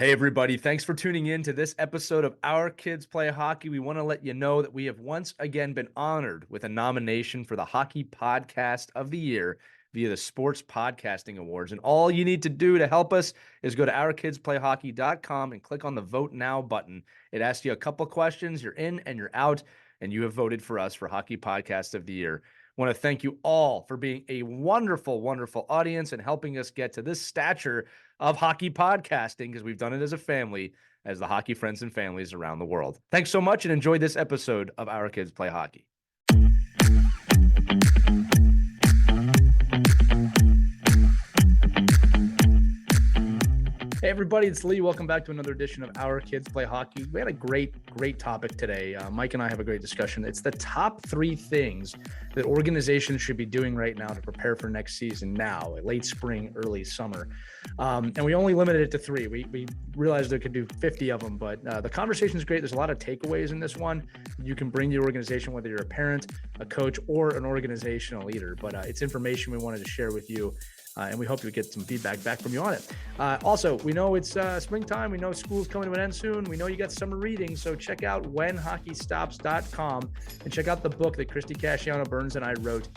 Hey, everybody. Thanks for tuning in to this episode of Our Kids Play Hockey. We want to let you know that we have once again been honored with a nomination for the Hockey Podcast of the Year via the Sports Podcasting Awards. And all you need to do to help us is go to ourkidsplayhockey.com and click on the Vote Now button. It asks you a couple questions. You're in and you're out, and you have voted for us for Hockey Podcast of the Year. I want to thank you all for being a wonderful, wonderful audience and helping us get to this stature of hockey podcasting, because we've done it as a family, as the hockey friends and families around the world. Thanks so much and enjoy this episode of Our Kids Play Hockey. Hey, everybody, it's Lee. Welcome back to another edition of Our Kids Play Hockey. We had a great topic today. Mike and I have a great discussion. It's the top 3 things that organizations should be doing right now to prepare for next season now, late spring, early summer. And we only limited it to 3. We realized they could do 50 of them, but the conversation is great. There's a lot of takeaways in this one. You can bring your organization, whether you're a parent, a coach, or an organizational leader. But it's information we wanted to share with you. And we hope you get some feedback back from you on it. Also, we know it's springtime. We know school's coming to an end soon. We know you got summer reading. So check out whenhockeystops.com and check out the book that Christy Casciano Burns and I wrote,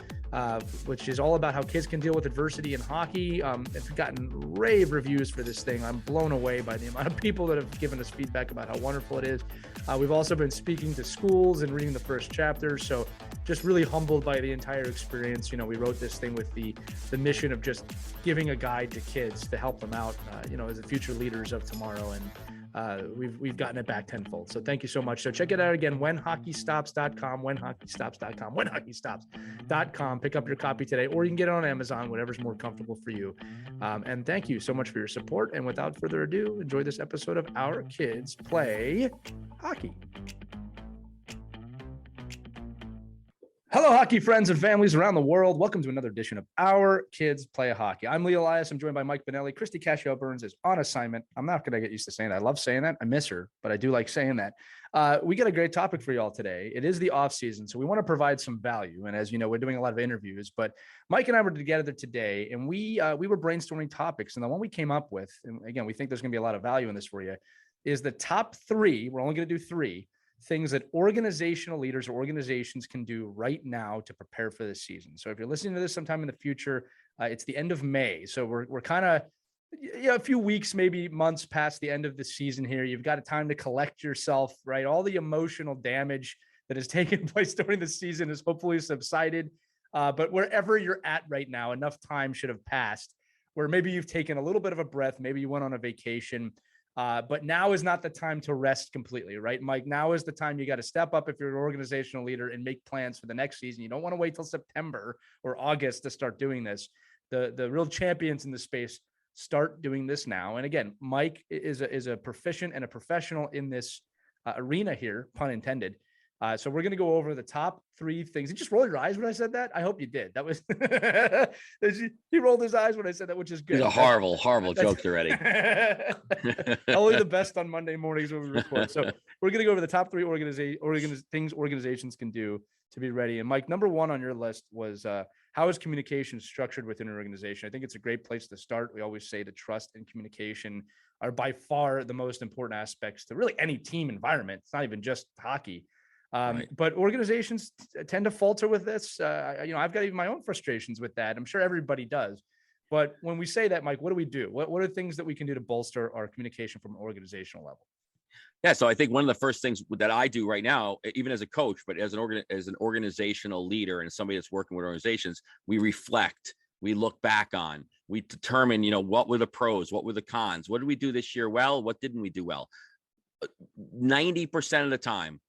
which is all about how kids can deal with adversity in hockey. I've gotten rave reviews for this thing. I'm blown away by the amount of people that have given us feedback about how wonderful it is. We've also been speaking to schools and reading the first chapter. So just really humbled by the entire experience. You know, we wrote this thing with the mission of just giving a guide to kids to help them out, as the future leaders of tomorrow. And we've gotten it back tenfold. So thank you so much. So check it out again, whenhockeystops.com, whenhockeystops.com, whenhockeystops.com. Pick up your copy today, or you can get it on Amazon, whatever's more comfortable for you. And thank you so much for your support. And without further ado, enjoy this episode of Our Kids Play Hockey. Hello, hockey friends and families around the world. Welcome to another edition of Our Kids Play Hockey. I'm Lee Elias. I'm joined by Mike Benelli. Christy Casciano Burns is on assignment. I'm not going to get used to saying that. I love saying that. I miss her, but I do like saying that. We got a great topic for you all today. It is the off season, so we want to provide some value. And as you know, we're doing a lot of interviews, but Mike and I were together today, and we were brainstorming topics. And the one we came up with, and again, we think there's going to be a lot of value in this for you, is the top 3. We're only going to do 3 things that organizational leaders or organizations can do right now to prepare for this season. So if you're listening to this sometime in the future, it's the end of May. So we're kind of a few weeks, maybe months past the end of the season here. You've got a time to collect yourself, right? All the emotional damage that has taken place during the season has hopefully subsided. But wherever you're at right now, enough time should have passed where maybe you've taken a little bit of a breath. Maybe you went on a vacation. But now is not the time to rest completely, right, Mike? Now is the time you got to step up if you're an organizational leader and make plans for the next season. You don't want to wait till September or August to start doing this. The real champions in the space start doing this now. And again, Mike is a proficient and a professional in this arena here, pun intended. So we're going to go over the top 3 things. And just roll your eyes when I said that. I hope you did. That was he rolled his eyes when I said that, which is good. It's a horrible joke already. Only the best on Monday mornings when we record. So we're going to go over the top 3 things organizations can do to be ready. And Mike, number 1 on your list was how is communication structured within an organization? I think it's a great place to start. We always say that trust and communication are by far the most important aspects to really any team environment. It's not even just hockey. Right. But organizations tend to falter with this. I've got even my own frustrations with that. I'm sure everybody does. But when we say that, Mike, what do we do? What are things that we can do to bolster our communication from an organizational level? Yeah, so I think one of the first things that I do right now, even as a coach, but as an organizational leader and somebody that's working with organizations, we reflect, we look back on, we determine, what were the pros, what were the cons, what did we do this year well, what didn't we do well? 90% of the time,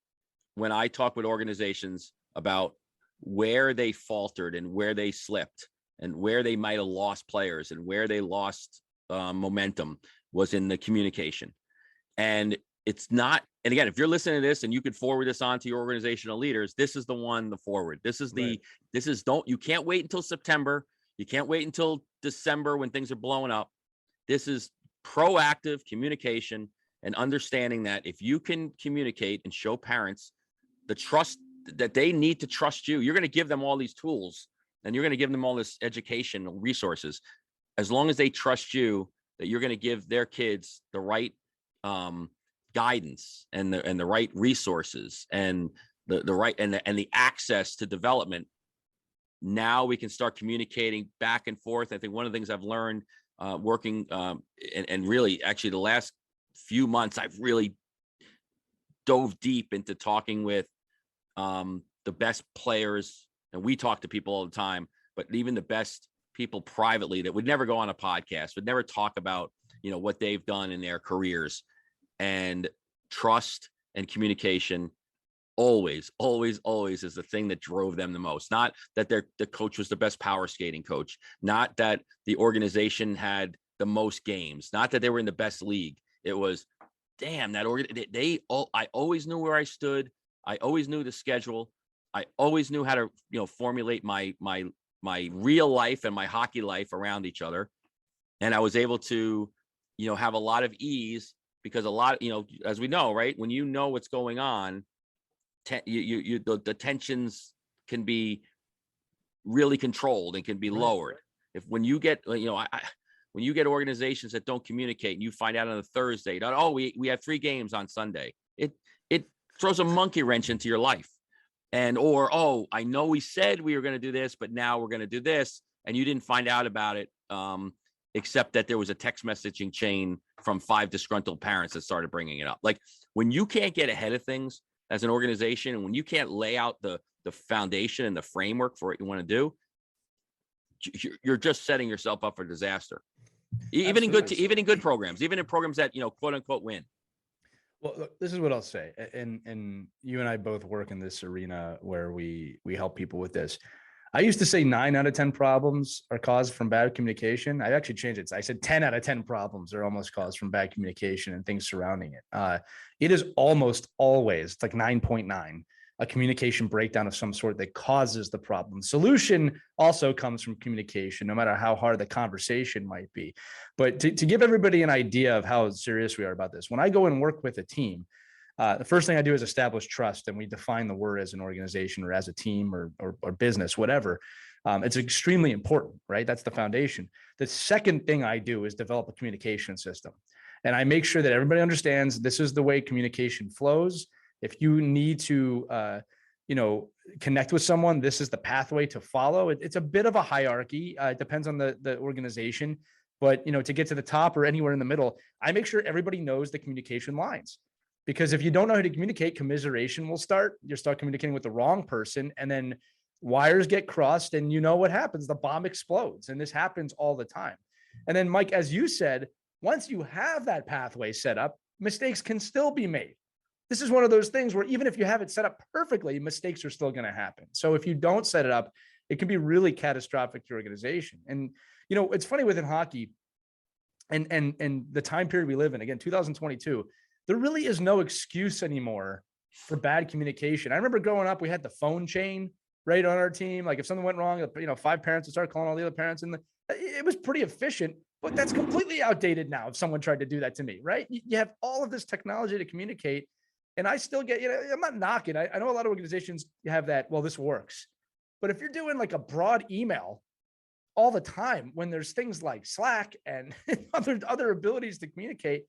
when I talk with organizations about where they faltered and where they slipped and where they might have lost players and where they lost momentum was in the communication. And it's not, and again, if you're listening to this and you could forward this on to your organizational leaders, this is the one, the forward. You can't wait until September. You can't wait until December when things are blowing up. This is proactive communication and understanding that if you can communicate and show parents the trust that they need to trust you, you're going to give them all these tools and you're going to give them all this educational resources. As long as they trust you, that you're going to give their kids the right guidance and the right resources and the right and the access to development, now we can start communicating back and forth. I think one of the things I've learned working and really actually the last few months, I've really dove deep into talking with the best players, and we talk to people all the time, but even the best people privately that would never go on a podcast, would never talk about, what they've done in their careers. And trust and communication always is the thing that drove them the most. Not that the coach was the best power skating coach, not that the organization had the most games, not that they were in the best league. It was, damn, that I always knew where I stood. I always knew the schedule. I always knew how to, formulate my real life and my hockey life around each other. And I was able to, have a lot of ease, because a lot, as we know, right, when you know what's going on, the tensions can be really controlled and can be lowered. When you get, when you get organizations that don't communicate and you find out on a Thursday, we have 3 games on Sunday, it throws a monkey wrench into your life. Or I know we said we were going to do this, but now we're going to do this, and you didn't find out about it, except that there was a text messaging chain from 5 disgruntled parents that started bringing it up. Like, when you can't get ahead of things as an organization, and when you can't lay out the foundation and the framework for what you want to do, you're just setting yourself up for disaster. Even in good programs, even in programs that, quote unquote, win. Well, look, this is what I'll say. And you and I both work in this arena where we help people with this. I used to say 9 out of 10 problems are caused from bad communication. I actually changed it. I said 10 out of 10 problems are almost caused from bad communication and things surrounding it. It is almost always, it's like 9.9, a communication breakdown of some sort that causes the problem. Solution also comes from communication, no matter how hard the conversation might be. But to give everybody an idea of how serious we are about this, when I go and work with a team, the first thing I do is establish trust, and we define the word as an organization or as a team or business, whatever. It's extremely important, right? That's the foundation. The second thing I do is develop a communication system. And I make sure that everybody understands this is the way communication flows. If you need to, connect with someone, this is the pathway to follow. It's a bit of a hierarchy. It depends on the organization, but, to get to the top or anywhere in the middle, I make sure everybody knows the communication lines. Because if you don't know how to communicate, commiseration will start. You'll start communicating with the wrong person, and then wires get crossed, and you know what happens. The bomb explodes, and this happens all the time. And then, Mike, as you said, once you have that pathway set up, mistakes can still be made. This is one of those things where even if you have it set up perfectly, mistakes are still going to happen. So if you don't set it up, it can be really catastrophic to your organization. And, it's funny within hockey and the time period we live in, again, 2022, there really is no excuse anymore for bad communication. I remember growing up, we had the phone chain right on our team. Like if something went wrong, 5 parents would start calling all the other parents, and it was pretty efficient, but that's completely outdated now. If someone tried to do that to me, right? You have all of this technology to communicate, and I still get, I'm not knocking. I know a lot of organizations have that, well, this works, but if you're doing like a broad email all the time, when there's things like Slack and other abilities to communicate,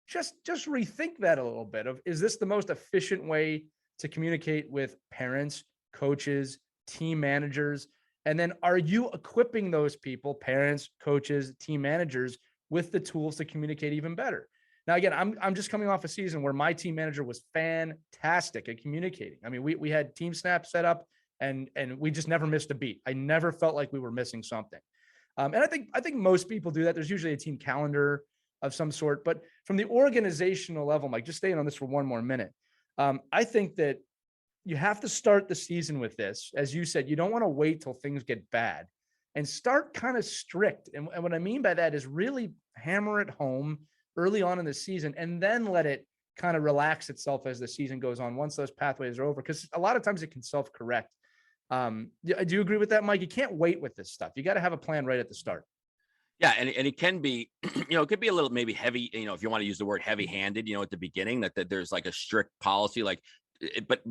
just rethink that a little bit. Is this the most efficient way to communicate with parents, coaches, team managers? And then are you equipping those people, parents, coaches, team managers, with the tools to communicate even better? Now, again, I'm just coming off a season where my team manager was fantastic at communicating. I mean, we had Team Snap set up, and we just never missed a beat. I never felt like we were missing something. And I think most people do that. There's usually a team calendar of some sort, but from the organizational level, Mike, just staying on this for one more minute. I think that you have to start the season with this. As you said, you don't want to wait till things get bad, and start kind of strict. And what I mean by that is really hammer it home early on in the season, and then let it kind of relax itself as the season goes on, once those pathways are over, because a lot of times it can self-correct. Do you agree with that, Mike? You can't wait with this stuff. You got to have a plan right at the start. Yeah, and it can be, it could be a little maybe heavy, if you want to use the word heavy-handed, at the beginning, that there's like a strict policy, like, but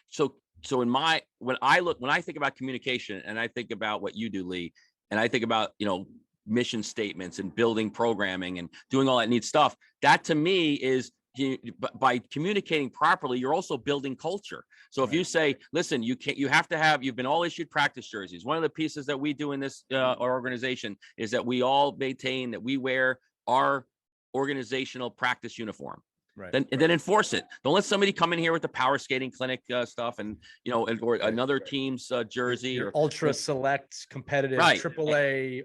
so when I think about communication, and I think about what you do, Lee, and I think about, mission statements and building programming and doing all that neat stuff. That to me is, by communicating properly, you're also building culture. So if you say, listen, you've been all issued practice jerseys. One of the pieces that we do in this organization is that we all maintain that we wear our organizational practice uniform. Right. Then enforce it. Don't let somebody come in here with the power skating clinic stuff and or another team's jersey Your or ultra select competitive AAA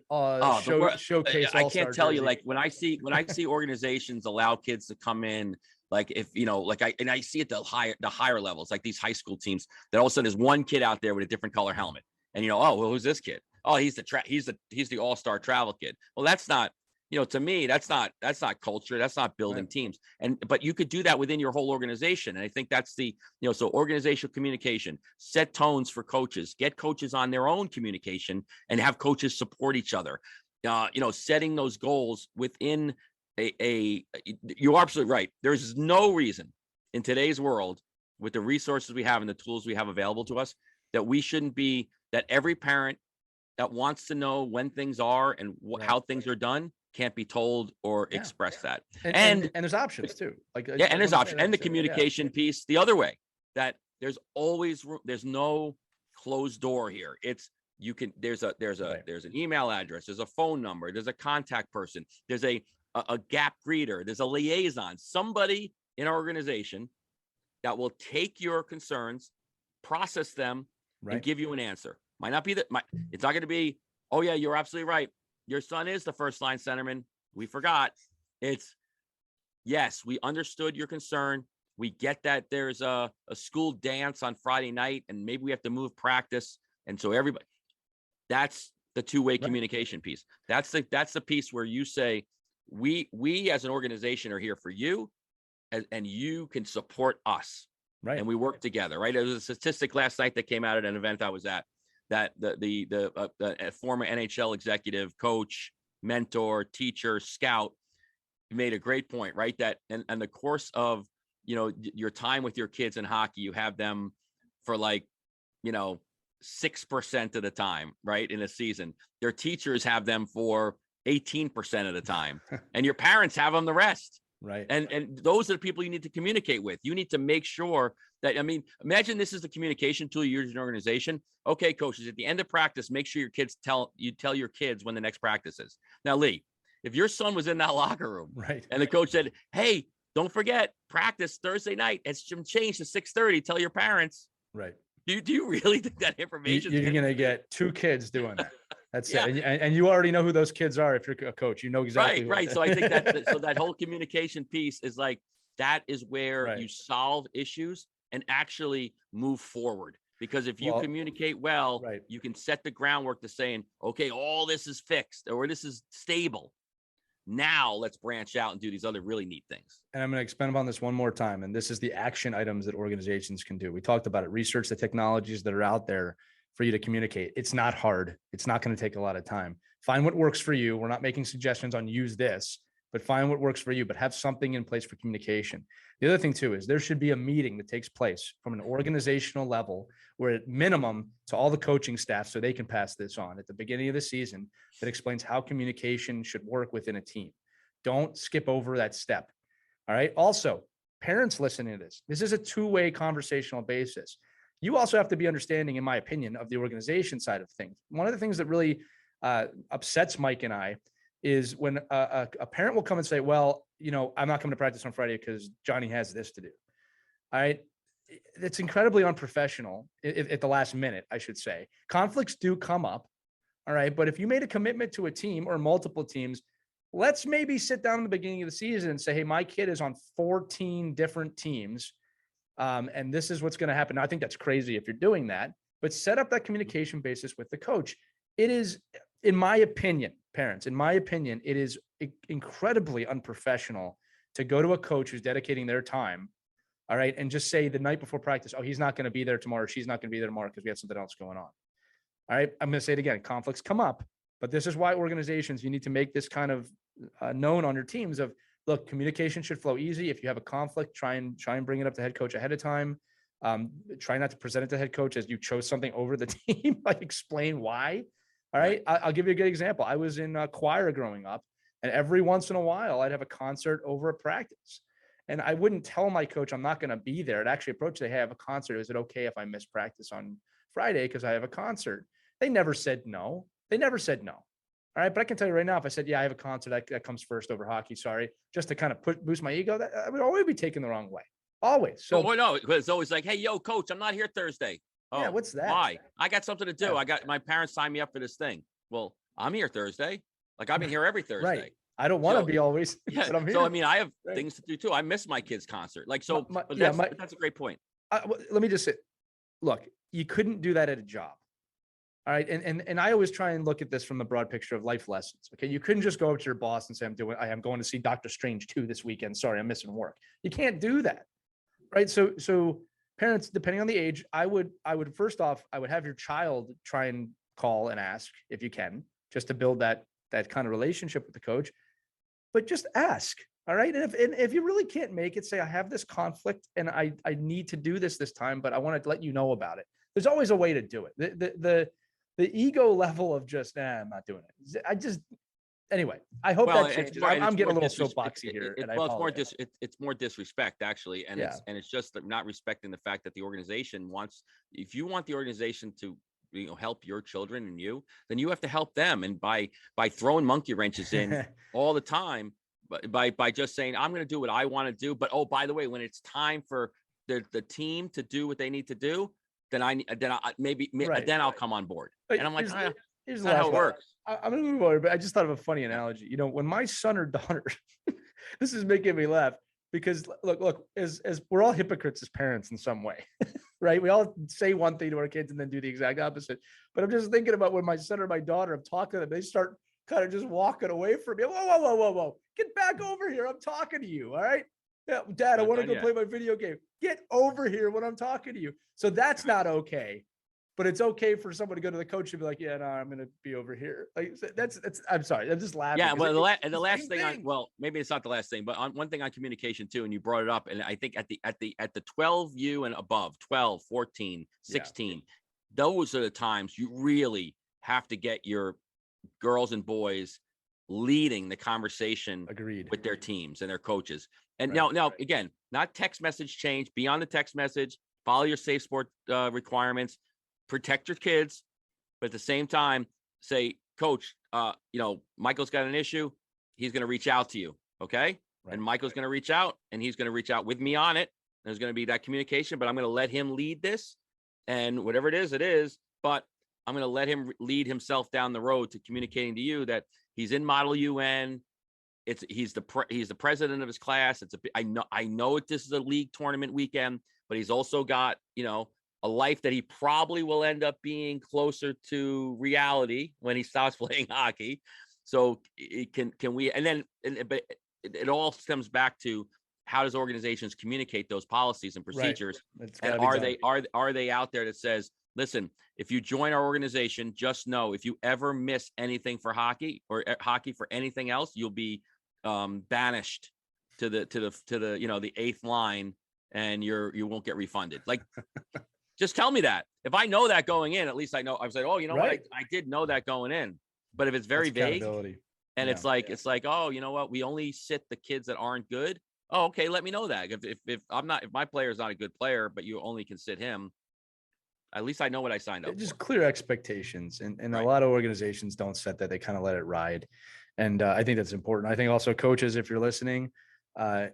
showcase. I can't tell you, like when I see organizations allow kids to come in, like if I see at the higher levels, like these high school teams, that all of a sudden there's one kid out there with a different color helmet, and oh, well, who's this kid? Oh, he's the all-star travel kid. Well, that's not. To me, that's not culture. That's not building teams. But you could do that within your whole organization. And I think that's so organizational communication, set tones for coaches, get coaches on their own communication and have coaches support each other. Setting those goals within you're absolutely right. There's no reason in today's world, with the resources we have and the tools we have available to us, that every parent that wants to know when things are and how things are done can't be told or express that. And there's options too. And there's options. And the communication piece the other way, that there's always room. There's no closed door here. There's an email address, there's a phone number, there's a contact person, there's a gap greeter, there's a liaison, somebody in our organization that will take your concerns, process them, and give you an answer. Might not be it's not going to be, oh yeah, you're absolutely right, your son is the first line centerman, we forgot. It's, yes, we understood your concern. We get that there's a school dance on Friday night and maybe we have to move practice. And so everybody, that's the two-way communication piece. That's the piece where you say, we as an organization are here for you, and you can support us. Right. And we work together. Right. There was a statistic last night that came out at an event I was at, that the former NHL executive, coach, mentor, teacher, scout made a great point, right? That and the course of, your time with your kids in hockey, you have them for 6% of the time, right? In a season, their teachers have them for 18% of the time, and your parents have them the rest. Right. And those are the people you need to communicate with. You need to make sure that, imagine this is the communication tool you use in an organization. Okay, coaches, at the end of practice, make sure your kids tell your kids when the next practice is. Now, Lee, if your son was in that locker room, and the coach said, hey, don't forget practice Thursday night, it's changed to 6:30, tell your parents. Right. Do you really think that information? You're going to get two kids doing that. That's it. And you already know who those kids are. If you're a coach, you know exactly. Right. So I think that whole communication piece is that is where you solve issues and actually move forward. Because if you communicate well, you can set the groundwork to saying, okay, all this is fixed or this is stable. Now let's branch out and do these other really neat things. And I'm going to expand upon this one more time. And this is the action items that organizations can do. We talked about it. Research the technologies that are out there for you to communicate. It's not hard. It's not going to take a lot of time. Find what works for you. We're not making suggestions on use this, but find what works for you, but have something in place for communication. The other thing too is there should be a meeting that takes place from an organizational level where at minimum to all the coaching staff, so they can pass this on at the beginning of the season, that explains how communication should work within a team. Don't skip over that step. All right. Also, parents listening to this, this is a two-way conversational basis. You also have to be understanding, in my opinion, of the organization side of things. One of the things that really upsets Mike and I is when a parent will come and say, well, I'm not coming to practice on Friday because Johnny has this to do. All right. It's incredibly unprofessional at the last minute, I should say. Conflicts do come up. All right. But if you made a commitment to a team or multiple teams, let's maybe sit down in the beginning of the season and say, hey, my kid is on 14 different teams. And this is what's going to happen. Now, I think that's crazy if you're doing that, but set up that communication basis with the coach. It is, in my opinion, parents, in my opinion, it is incredibly unprofessional to go to a coach who's dedicating their time, all right, and just say the night before practice, oh, he's not going to be there tomorrow, she's not going to be there tomorrow because we have something else going on. All right, I'm going to say it again, conflicts come up, but this is why organizations, you need to make this kind of known on your teams of, look, communication should flow easy. If you have a conflict, try and bring it up to head coach ahead of time. Try not to present it to head coach as you chose something over the team. Like, explain why. All right. I'll give you a good example. I was in choir growing up, and every once in a while I'd have a concert over a practice. And I wouldn't tell my coach I'm not going to be there. I'd actually approach, they have a concert. Is it okay if I miss practice on Friday because I have a concert? They never said no. They never said no. All right. But I can tell you right now, if I said, yeah, I have a concert, that comes first over hockey, sorry, just to kind of boost my ego, that I would always be taken the wrong way. Always. So, oh no, it's always like, hey, yo, coach, I'm not here Thursday. Oh, yeah, what's that? Why? I got something to do. Yeah. I got my parents signed me up for this thing. Well, I'm here Thursday. Like I've been here every Thursday. Right. I don't want to be always. Yeah. But I'm here. So I mean, I have things to do too. I miss my kid's concert. Like so. That's a great point. Let me just say, look, you couldn't do that at a job. All right. And I always try and look at this from the broad picture of life lessons. Okay. You couldn't just go up to your boss and say, I am going to see Dr. Strange 2 this weekend. Sorry, I'm missing work. You can't do that. Right. So parents, depending on the age, I would first off, I would have your child try and call and ask if you can, just to build that kind of relationship with the coach, but just ask. All right. And if you really can't make it, say, I have this conflict and I need to do this time, but I want to let you know about it. There's always a way to do it. The ego level of just, I'm not doing it. Anyway, I hope that changes. I'm getting a little soapboxy here. It's more disrespect actually. And it's just not respecting the fact that the organization if you want the organization to, help your children and you, then you have to help them. And by throwing monkey wrenches in all the time, by just saying, I'm going to do what I want to do. But, oh, by the way, when it's time for the team to do what they need to do, then I'll come on board. And I'm like, here's how it works. I'm going to move on, but I just thought of a funny analogy. When my son or daughter, this is making me laugh because look, as we're all hypocrites as parents in some way, right? We all say one thing to our kids and then do the exact opposite. But I'm just thinking about when my son or my daughter, I'm talking to them, they start kind of just walking away from me. Whoa. Get back over here. I'm talking to you. All right. Yeah, Dad, I want to go play my video game. Get over here when I'm talking to you. So that's not okay. But it's okay for someone to go to the coach and be like, yeah, no, I'm going to be over here. Like that's, I'm sorry. I'm just laughing. Yeah. Well, the last thing maybe it's not the last thing, but on one thing on communication too, and you brought it up. And I think at the 12U and above, 12, 14, 16, those are the times you really have to get your girls and boys leading the conversation with their teams and their coaches. And now again, not text message change, beyond the text message, follow your safe sport requirements, protect your kids, but at the same time say, coach, Michael's got an issue. He's going to reach out to you. Okay. Right. And Michael's going to reach out and he's going to reach out with me on it. There's going to be that communication, but I'm going to let him lead this, and whatever it is, but I'm going to let him lead himself down the road to communicating to you that he's in Model UN. He's the president of his class. I know this is a league tournament weekend, but he's also got, a life that he probably will end up being closer to reality when he stops playing hockey. So but it all stems back to, how does organizations communicate those policies and procedures? Right. And are they out there that says, listen, if you join our organization, just know if you ever miss anything for hockey or hockey for anything else, you'll be banished to the eighth line, and you won't get refunded. Like, just tell me that. If I know that going in, at least I know. I was like, oh, you know what? I did know that going in. But if it's very vague, and it's like, oh, you know what? We only sit the kids that aren't good. Oh, okay. Let me know that. If my player is not a good player, but you only can sit him, at least I know what I signed up just for. Clear expectations. And a lot of organizations don't set that. They kind of let it ride. And I think that's important. I think also coaches, if you're listening,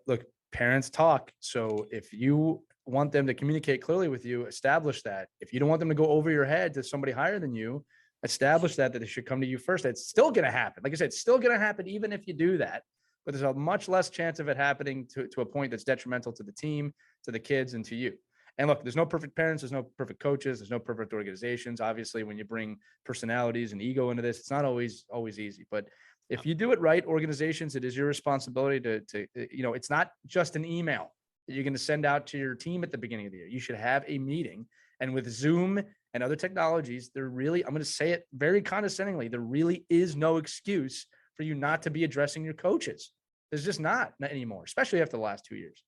look, parents talk. So if you want them to communicate clearly with you, establish that. If you don't want them to go over your head to somebody higher than you, establish that they should come to you first. It's still going to happen. Like I said, it's still going to happen even if you do that. But there's a much less chance of it happening to a point that's detrimental to the team, to the kids, and to you. And look, there's no perfect parents, there's no perfect coaches, there's no perfect organizations. Obviously, when you bring personalities and ego into this, it's not always easy. But if you do it right, organizations, it is your responsibility to it's not just an email that you're going to send out to your team at the beginning of the year. You should have a meeting. And with Zoom and other technologies, I'm going to say it very condescendingly, there really is no excuse for you not to be addressing your coaches. There's just not anymore, especially after the last 2 years.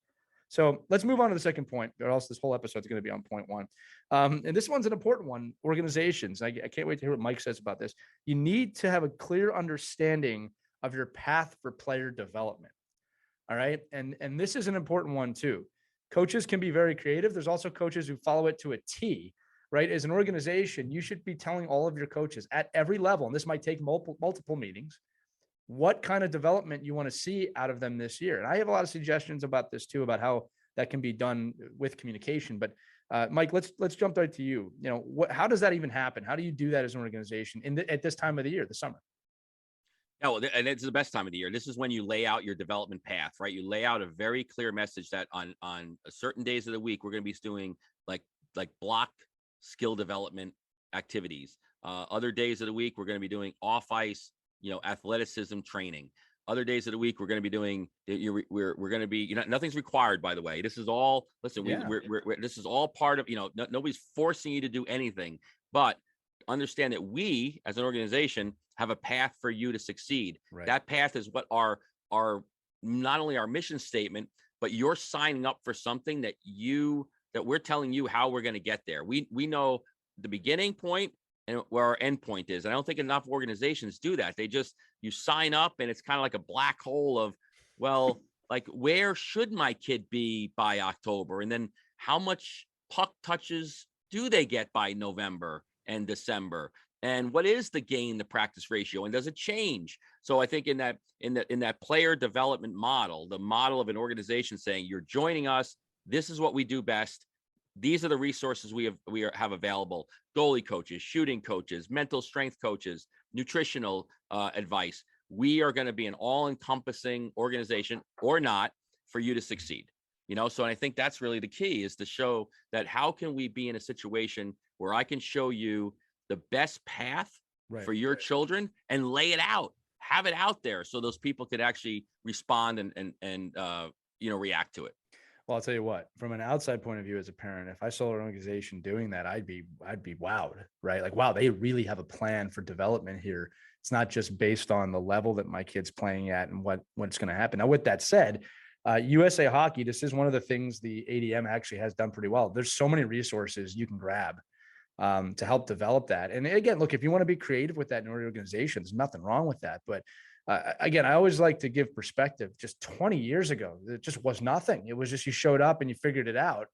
So let's move on to the second point, or else this whole episode is going to be on point one. And this one's an important one. Organizations. I can't wait to hear what Mike says about this. You need to have a clear understanding of your path for player development. All right. And this is an important one too. Coaches can be very creative. There's also coaches who follow it to a T, right? As an organization, you should be telling all of your coaches at every level, and this might take multiple meetings, what kind of development you want to see out of them this year. And I have a lot of suggestions about this too, about how that can be done with communication. But Mike, let's jump right to you. How does that even happen? How do you do that as an organization at this time of the year, the summer? Yeah, well, and it's the best time of the year. This is when you lay out your development path, right? You lay out a very clear message that on certain days of the week, we're going to be doing like block skill development activities. Other days of the week, we're going to be doing off ice, athleticism training. Other days of the week, we're going to be doing, we're going to be, nothing's required, by the way. This is all, listen, this is all part of, nobody's forcing you to do anything, but understand that we as an organization have a path for you to succeed. Right. That path is what our not only our mission statement, but you're signing up for something that we're telling you how we're going to get there. We know the beginning point and where our end point is. And I don't think enough organizations do that. You sign up and it's kind of like a black hole of, well, like, where should my kid be by October? And then how much puck touches do they get by November and December? And what is the gain to practice ratio? And does it change? So I think in that player development model, the model of an organization saying, you're joining us, this is what we do best. These are the resources we have available: goalie coaches, shooting coaches, mental strength coaches, nutritional advice. We are going to be an all-encompassing organization, or not, for you to succeed. So I think that's really the key, is to show that how can we be in a situation where I can show you the best path for your children and lay it out, have it out there so those people could actually respond and react to it. Well, I'll tell you what, from an outside point of view as a parent, if I saw an organization doing that, I'd be wowed, right? Like, wow, they really have a plan for development here. It's not just based on the level that my kid's playing at and what's going to happen. Now, with that said, USA Hockey, this is one of the things the ADM actually has done pretty well. There's so many resources you can grab to help develop that. And again, look, if you want to be creative with that in your organization, there's nothing wrong with that. But again, I always like to give perspective. Just 20 years ago, it just was nothing. It was just, you showed up and you figured it out.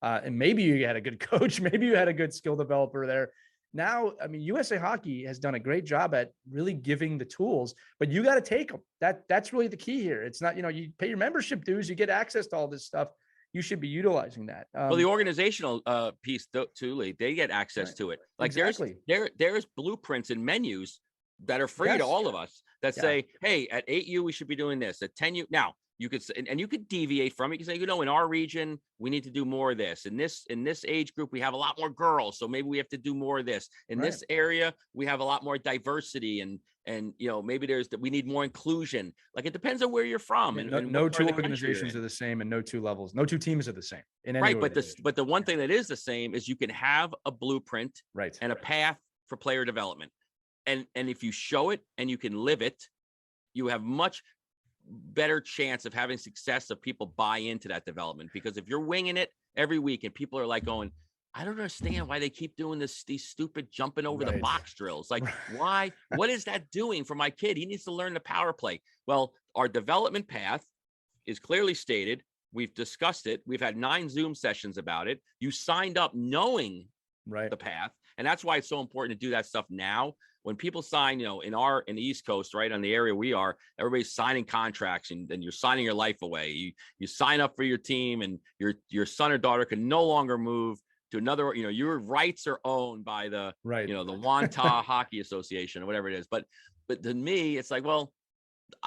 And maybe you had a good coach, maybe you had a good skill developer there. Now, I mean, USA Hockey has done a great job at really giving the tools, but you got to take them. That's really the key here. It's not, you pay your membership dues, you get access to all this stuff. You should be utilizing that. Well, the organizational piece too, Lee, they get access to it. Like, exactly. There's blueprints and menus that are free to all of us that say, hey, at 8U, we should be doing this. At 10U, now you could, and you could deviate from it. You can say, in our region, we need to do more of this. In this age group, we have a lot more girls, so maybe we have to do more of this. In this area, we have a lot more diversity, and maybe we need more inclusion. Like, it depends on where you're from. And no two organizations are the same, and no two levels, no two teams are the same. But the one thing that is the same is you can have a blueprint and a path for player development. And if you show it and you can live it, you have much better chance of having success, of people buy into that development. Because if you're winging it every week and people are like going, I don't understand why they keep doing these stupid jumping over the box drills. Like, why? What is that doing for my kid? He needs to learn the power play. Well, our development path is clearly stated. We've discussed it. We've had 9 Zoom sessions about it. You signed up knowing the path. And that's why it's so important to do that stuff now. When people sign, in the East Coast, right, on the area we are, everybody's signing contracts, and you're signing your life away. You sign up for your team, and your son or daughter can no longer move to another. Your rights are owned by the the Wantagh Hockey Association or whatever it is. But to me, it's like, well,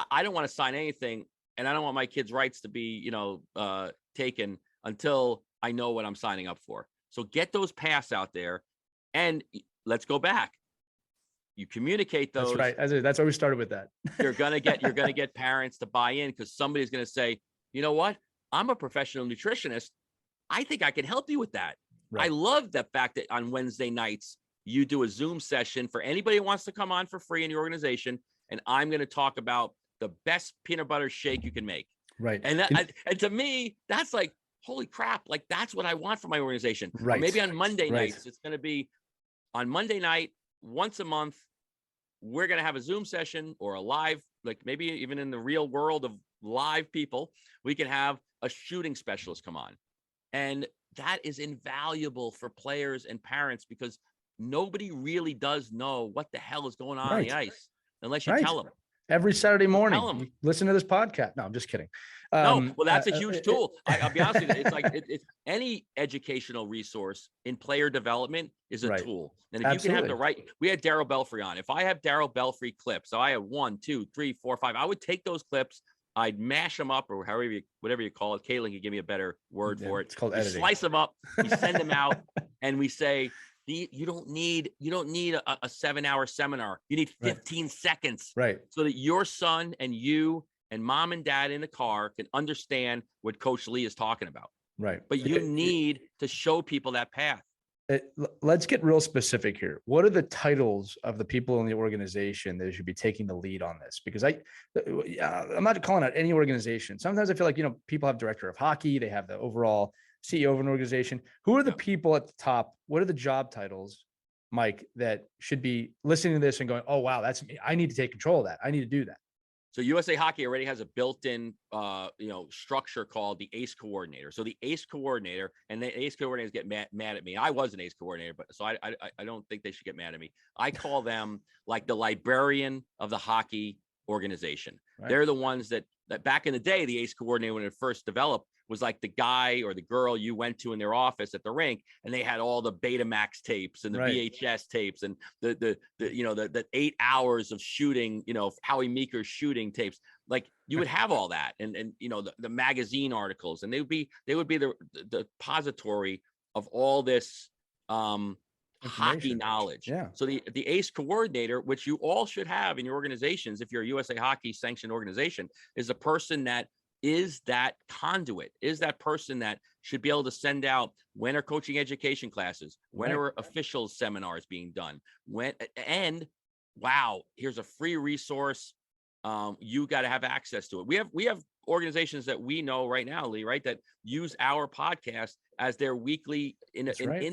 I don't want to sign anything, and I don't want my kids' rights to be taken until I know what I'm signing up for. So get those paths out there, and let's go back. You communicate those. That's right. That's why we started with that. You're gonna get parents to buy in, because somebody's gonna say, you know what? I'm a professional nutritionist. I think I can help you with that. Right. I love the fact that on Wednesday nights you do a Zoom session for anybody who wants to come on for free in your organization, and I'm going to talk about the best peanut butter shake you can make. Right. And and to me, that's like, holy crap. Like, that's what I want for my organization. Or Right. maybe on Monday Right. nights, it's going to be on Monday night, once a month, we're going to have a Zoom session or a live, like maybe even in the real world of live people, we can have a shooting specialist come on. And that is invaluable for players and parents, because nobody really does know what the hell is going on Right. the ice unless you Right. tell them. Every Saturday morning, Tell 'em. you listen to this podcast. No, I'm just kidding. No, well, that's a huge tool. I'll be honest with you. It's like it's any educational resource in player development is a Right. tool. And if you can have the right, we had Daryl Belfry on. If I have Daryl Belfry clips, so I have 1, 2, 3, 4, 5, I would take those clips, I'd mash them up, or however whatever you call it. Caitlin can give me a better word for it. It's called you editing. Slice them up, we send them out, and we say, you don't need a 7-hour seminar. You need 15 seconds, right? So that your son and you and mom and dad in the car can understand what Coach Lee is talking about. Right. But you need to show people that path. Let's get real specific here. What are the titles of the people in the organization that should be taking the lead on this? Because I'm not calling out any organization. Sometimes I feel like, people have director of hockey. They have the overall CEO of an organization. Who are the people at the top? What are the job titles, Mike, that should be listening to this and going, oh, wow, that's me. I need to take control of that. I need to do that. So USA Hockey already has a built-in, structure called the ACE coordinator. So the ACE coordinator, and the ACE coordinators get mad at me. I was an ACE coordinator, but so I don't think they should get mad at me. I call them like the librarian of the hockey organization. Right. They're the ones that back in the day, the ACE coordinator, when it first developed, was like the guy or the girl you went to in their office at the rink, and they had all the Betamax tapes and the VHS tapes and the 8 hours of shooting, Howie Meeker's shooting tapes. Like, you would have all that, and the magazine articles, and they would be the depository of all this hockey knowledge. Yeah. So the ACE coordinator, which you all should have in your organizations, if you're a USA Hockey sanctioned organization, is a person that is that conduit, is that person that should be able to send out, when are coaching education classes, when are official seminars being done, and wow, here's a free resource. You got to have access to it. We have organizations that we know right now, Lee, right, that use our podcast as their weekly in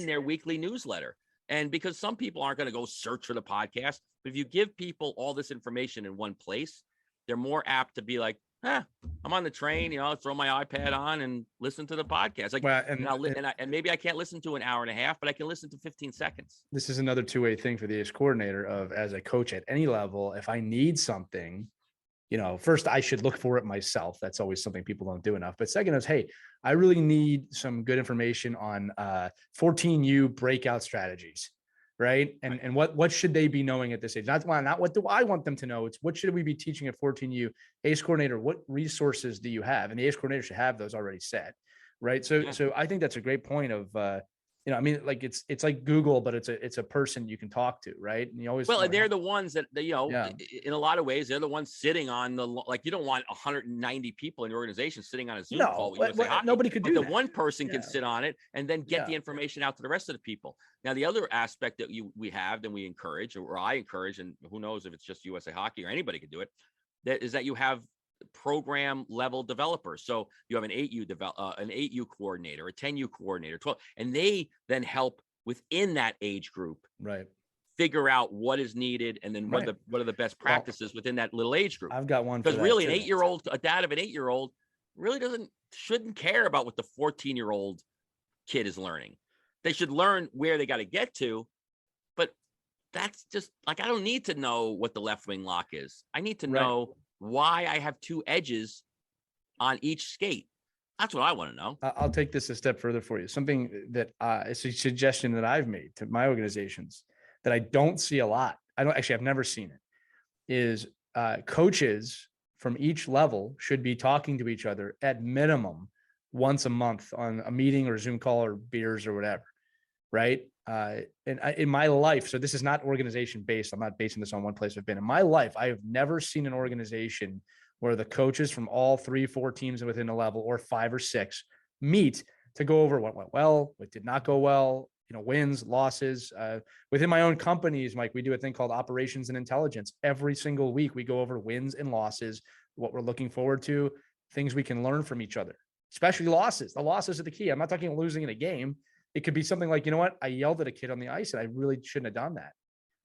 their weekly newsletter. And because some people aren't going to go search for the podcast, but if you give people all this information in one place, they're more apt to be like, I'm on the train, throw my iPad on and listen to the podcast. Like, and maybe I can't listen to an hour and a half, but I can listen to 15 seconds. This is another two-way thing for the ACE coordinator of, as a coach at any level, if I need something, first I should look for it myself. That's always something people don't do enough. But second is, hey, I really need some good information on 14U breakout strategies. Right. And what should they be knowing at this age? Not what do I want them to know? It's what should we be teaching at 14U? ACE coordinator, what resources do you have? And the ACE coordinator should have those already set. Right. So I think that's a great point of, like it's like Google, but it's a person you can talk to. Right. And you always, and they're the ones that, in a lot of ways, they're the ones sitting on you don't want 190 people in your organization sitting on a Zoom call. Nobody could do that. The one person can sit on it and then get the information out to the rest of the people. Now, the other aspect that we have, and we encourage, or I encourage, and who knows if it's just USA Hockey or anybody can do it, that is that you have program level developers. So you have an 8U coordinator, a 10U coordinator, 12, and they then help within that age group, right, figure out what is needed, and then what are the best practices within that little age group. I've got one, because really a dad of an 8-year-old really shouldn't care about what the 14-year-old kid is learning. They should learn where they got to get to, but that's just like, I don't need to know what the left wing lock is. I need to know why I have 2 edges on each skate. That's what I want to know. I'll take this a step further for you. Something that it's a suggestion that I've made to my organizations that I don't see a lot. I've never seen it, is coaches from each level should be talking to each other at minimum once a month on a meeting or a Zoom call or beers or whatever. Right. In my life, so this is not organization based. I'm not basing this on one place I've been. In my life, I have never seen an organization where the coaches from all 3-4 teams within a level, or 5 or 6, meet to go over what went well, what did not go well, wins, losses. Within my own companies, Mike, we do a thing called operations and intelligence. Every single week, we go over wins and losses, what we're looking forward to. things we can learn from each other, especially losses. The losses are the key. I'm not talking losing in a game. It could be something like, you know what? I yelled at a kid on the ice and I really shouldn't have done that.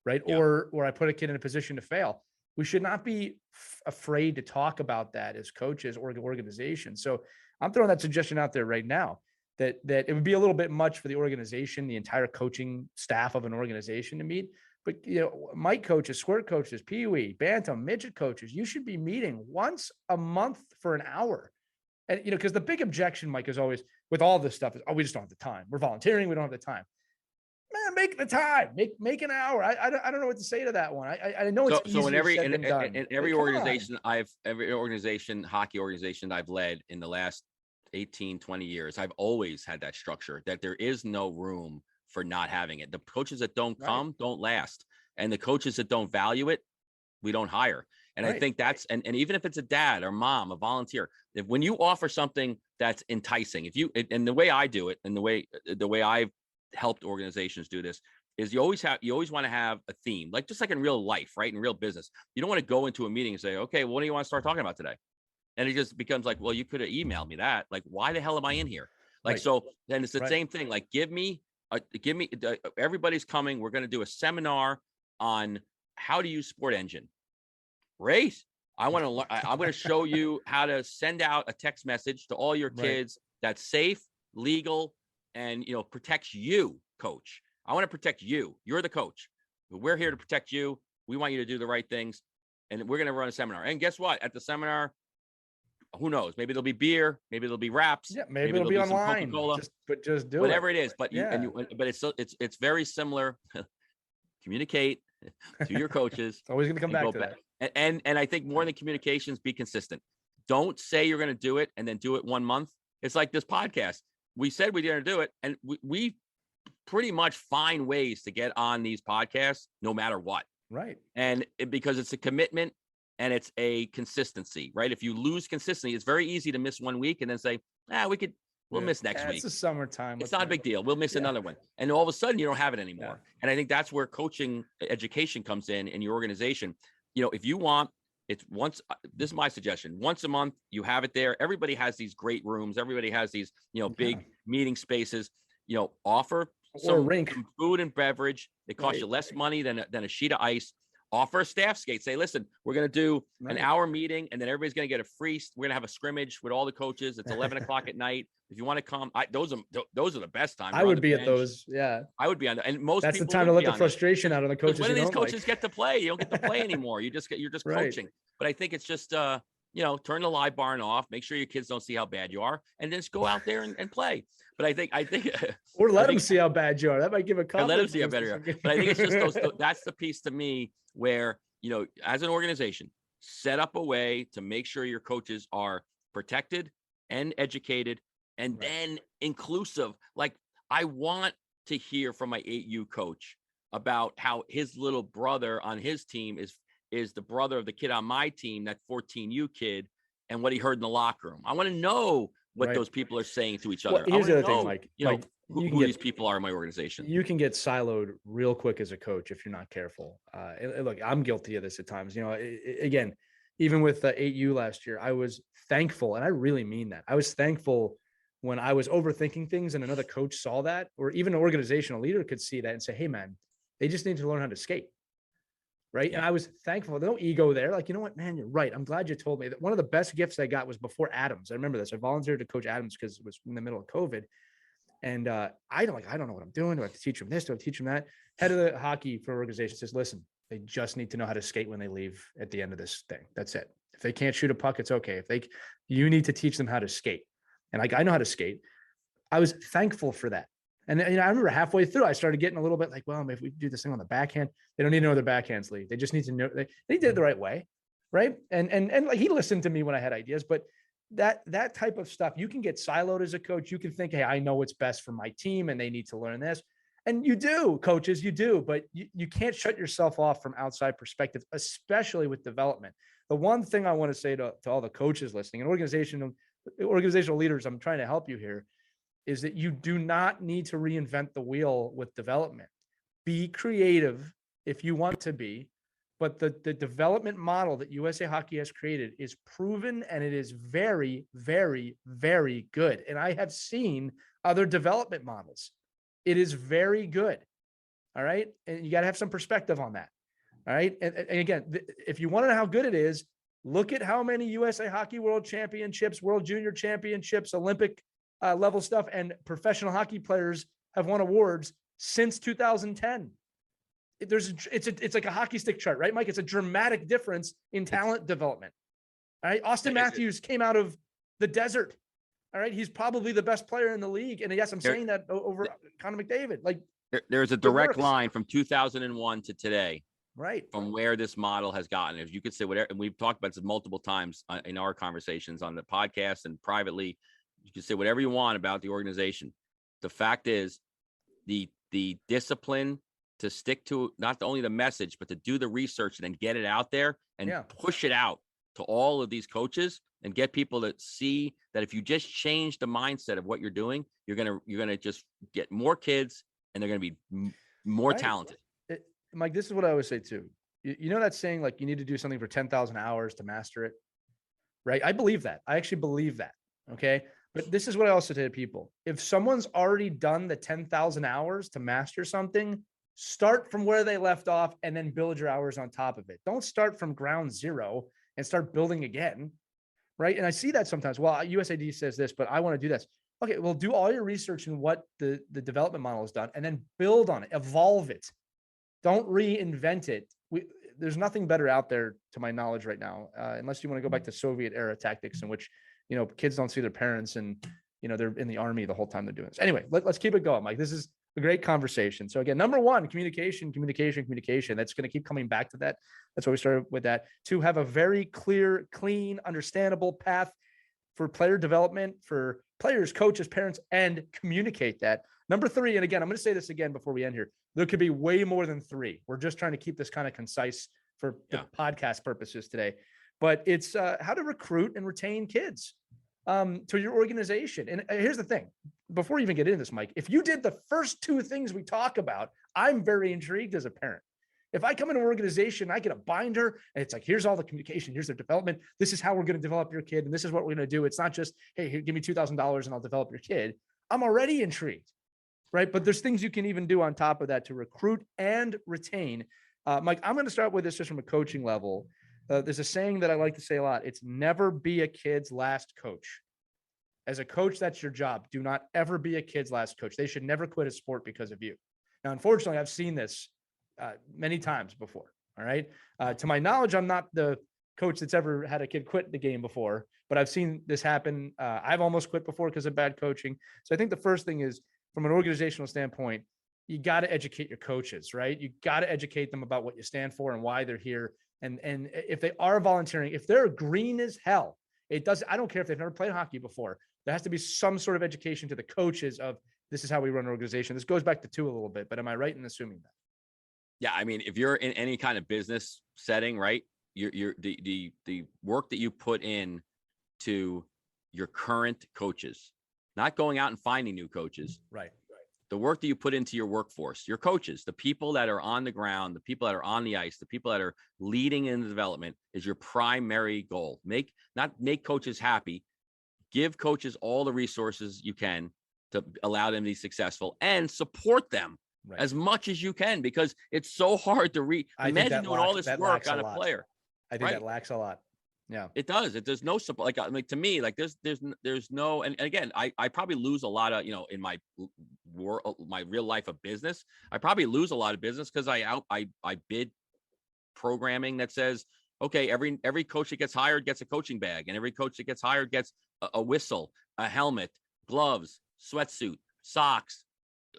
Right. Yeah. Or I put a kid in a position to fail. We should not be afraid to talk about that as coaches or organizations. So I'm throwing that suggestion out there right now that it would be a little bit much for the organization, the entire coaching staff of an organization to meet. But, you know, Mike coaches, squirt coaches, peewee, bantam, midget coaches, you should be meeting once a month for an hour. And, you know, because the big objection, Mike, is always with all this stuff is, oh, we just don't have the time. We're volunteering. We don't have the time. Man, make the time. Make an hour. I don't know what to say to that one. I know it's so in every organization, hockey organization I've led in the last 18, 20 years, I've always had that structure that there is no room for not having it. The coaches that don't come don't last. And the coaches that don't value it, we don't hire. And I think that's, and even if it's a dad or mom, a volunteer, if when you offer something that's enticing, and the way I do it, and the way I've helped organizations do this is you always want to have a theme, like just like in real life, right? In real business, you don't want to go into a meeting and say, okay, well, what do you want to start talking about today? And it just becomes like, well, you could have emailed me that. Like, why the hell am I in here? Like, so then it's the same thing. Like, everybody's coming. We're going to do a seminar on how to use Sport Engine. Great. I want to learn. I'm going to show you how to send out a text message to all your kids that's safe, legal, and, you know, protects you, coach. I want to protect you. You're the coach. We're here to protect you. We want you to do the right things. And we're going to run a seminar. And guess what? At the seminar, who knows? Maybe there'll be beer. Maybe there'll be wraps. Yeah, maybe it'll be online. Just do whatever it is. But but it's very similar. Communicate to your coaches. It's always going to come back to that. And I think more than communications, be consistent. Don't say you're going to do it and then do it 1 month. It's like this podcast. We said we didn't do it, and we pretty much find ways to get on these podcasts no matter what. Right. And because it's a commitment and it's a consistency, right? If you lose consistency, it's very easy to miss 1 week and then say, we'll miss next week. It's the summertime. It's not a big deal. We'll miss another one. And all of a sudden you don't have it anymore. And I think that's where coaching education comes in your organization. You know, if you want, this is my suggestion. Once a month, you have it there. Everybody has these great rooms. Everybody has these, big meeting spaces, offer some food and beverage. They cost you less money than a sheet of ice. Offer a staff skate. Say, listen, we're going to do an hour meeting, and then everybody's going to get we're going to have a scrimmage with all the coaches. It's 11 o'clock at night. If you want to come, those are the best times. I would be at those. Yeah, I would be on. And that's the time to let the frustration out on the coaches. When do these coaches get to play? You don't get to play anymore. You're just coaching. But I think it's just turn the live barn off. Make sure your kids don't see how bad you are, and then just go out there and play. But I think, or let them see how bad you are. That might give a confidence. Let them see how bad you are. But I think it's just that's the piece to me where, as an organization, set up a way to make sure your coaches are protected and educated and then inclusive. Like, I want to hear from my 8U coach about how his little brother on his team is the brother of the kid on my team, that 14U kid, and what he heard in the locker room. I want to know what those people are saying to each other. Well, here's the other thing, Mike. Who these people are in my organization. You can get siloed real quick as a coach if you're not careful. Look, I'm guilty of this at times. Again, even with 8U last year, I was thankful, and I really mean that. I was thankful when I was overthinking things and another coach saw that, or even an organizational leader could see that and say, hey, man, they just need to learn how to skate. Right. Yeah. And I was thankful. No ego there. Like, you know what, man, you're right. I'm glad you told me that. One of the best gifts I got was before Adams. I remember this. I volunteered to coach Adams because it was in the middle of COVID. And I don't know what I'm doing. Do I have to teach them this? Do I have to teach them that? Head of the hockey for organization says, listen, they just need to know how to skate when they leave at the end of this thing. That's it. If they can't shoot a puck, it's okay. You need to teach them how to skate. And I know how to skate. I was thankful for that. And I remember halfway through, I started getting a little bit like, well, if we do this thing on the backhand, they don't need to know their backhands leave. They just need to know they did it the right way. Right. And like, he listened to me when I had ideas, but that type of stuff, you can get siloed as a coach. You can think, hey, I know what's best for my team and they need to learn this. And you do, coaches, you do, but you can't shut yourself off from outside perspective, especially with development. The one thing I want to say to all the coaches listening and organizational leaders, I'm trying to help you here, is that you do not need to reinvent the wheel with development. Be creative if you want to be, but the development model that USA Hockey has created is proven, and it is very, very, very good. And I have seen other development models. It is very good. All right. And you got to have some perspective on that. All right. And again, if you want to know how good it is, look at how many USA Hockey World Championships, World Junior Championships, Olympic level stuff, and professional hockey players have won awards since 2010. It's like a hockey stick chart, right, Mike? It's a dramatic difference in talent development. All right. Austin Matthews came out of the desert. All right. He's probably the best player in the league. And yes, I'm saying that over Connor McDavid. Like, there's a direct line from 2001 to today, right? From where this model has gotten. If you could say whatever, and we've talked about this multiple times in our conversations on the podcast and privately, you can say whatever you want about the organization. The fact is, the discipline to stick to not only the message, but to do the research and then get it out there and push it out to all of these coaches and get people to see that if you just change the mindset of what you're doing, you're gonna just get more kids and they're gonna be more talented. Mike, this is what I always say too. You know that saying, like, you need to do something for 10,000 hours to master it, right? I believe that. I actually believe that. Okay. But this is what I also say to people. If someone's already done the 10,000 hours to master something, start from where they left off and then build your hours on top of it. Don't start from ground zero and start building again. Right. And I see that sometimes. Well, USAD says this, but I want to do this. Okay. Well, do all your research in what the development model has done and then build on it, evolve it. Don't reinvent it. There's nothing better out there, to my knowledge, right now, unless you want to go back to Soviet era tactics in which, kids don't see their parents and, they're in the army the whole time they're doing this. Anyway, let's keep it going, Mike. This is a great conversation. So again, number one, communication. That's going to keep coming back to that. That's why we started with that. To have a very clear, clean, understandable path for player development, for players, coaches, parents, and communicate that. Number three, and again, I'm going to say this again before we end here. There could be way more than three. We're just trying to keep this kind of concise for the podcast purposes today. But it's how to recruit and retain kids to your organization. And here's the thing. Before you even get into this, Mike, if you did the first two things we talk about, I'm very intrigued as a parent. If I come into an organization, I get a binder and it's like, here's all the communication, here's their development. This is how we're going to develop your kid. And this is what we're going to do. It's not just, hey, here, give me $2,000 and I'll develop your kid. I'm already intrigued, right? But there's things you can even do on top of that to recruit and retain. Mike, I'm going to start with this just from a coaching level. There's a saying that I like to say a lot. It's never be a kid's last coach. As a coach, that's your job. Do not ever be a kid's last coach. They should never quit a sport because of you. Now, unfortunately, I've seen this many times before. All right. To my knowledge, I'm not the coach that's ever had a kid quit the game before, but I've seen this happen. I've almost quit before because of bad coaching. So I think the first thing is, from an organizational standpoint, you got to educate your coaches, right? You got to educate them about what you stand for and why they're here. And if they are volunteering, if they're green as hell, I don't care if they've never played hockey before. There has to be some sort of education to the coaches of, this is how we run an organization. This goes back to two a little bit, but am I right in assuming that? Yeah. I mean, if you're in any kind of business setting, right, the work that you put in to your current coaches, not going out and finding new coaches, right? The work that you put into your workforce, your coaches, the people that are on the ground, the people that are on the ice, the people that are leading in the development is your primary goal. Not make coaches happy, give coaches all the resources you can to allow them to be successful and support them as much as you can, because it's so hard to imagine doing all this work on a player. I think that lacks a lot. Yeah, it does. There's no support. Like to me, like there's no, and again, I probably lose a lot of, in my real life of business, I probably lose a lot of business because I bid programming that says, okay, every coach that gets hired gets a coaching bag, and every coach that gets hired gets a whistle, a helmet, gloves, sweatsuit, socks,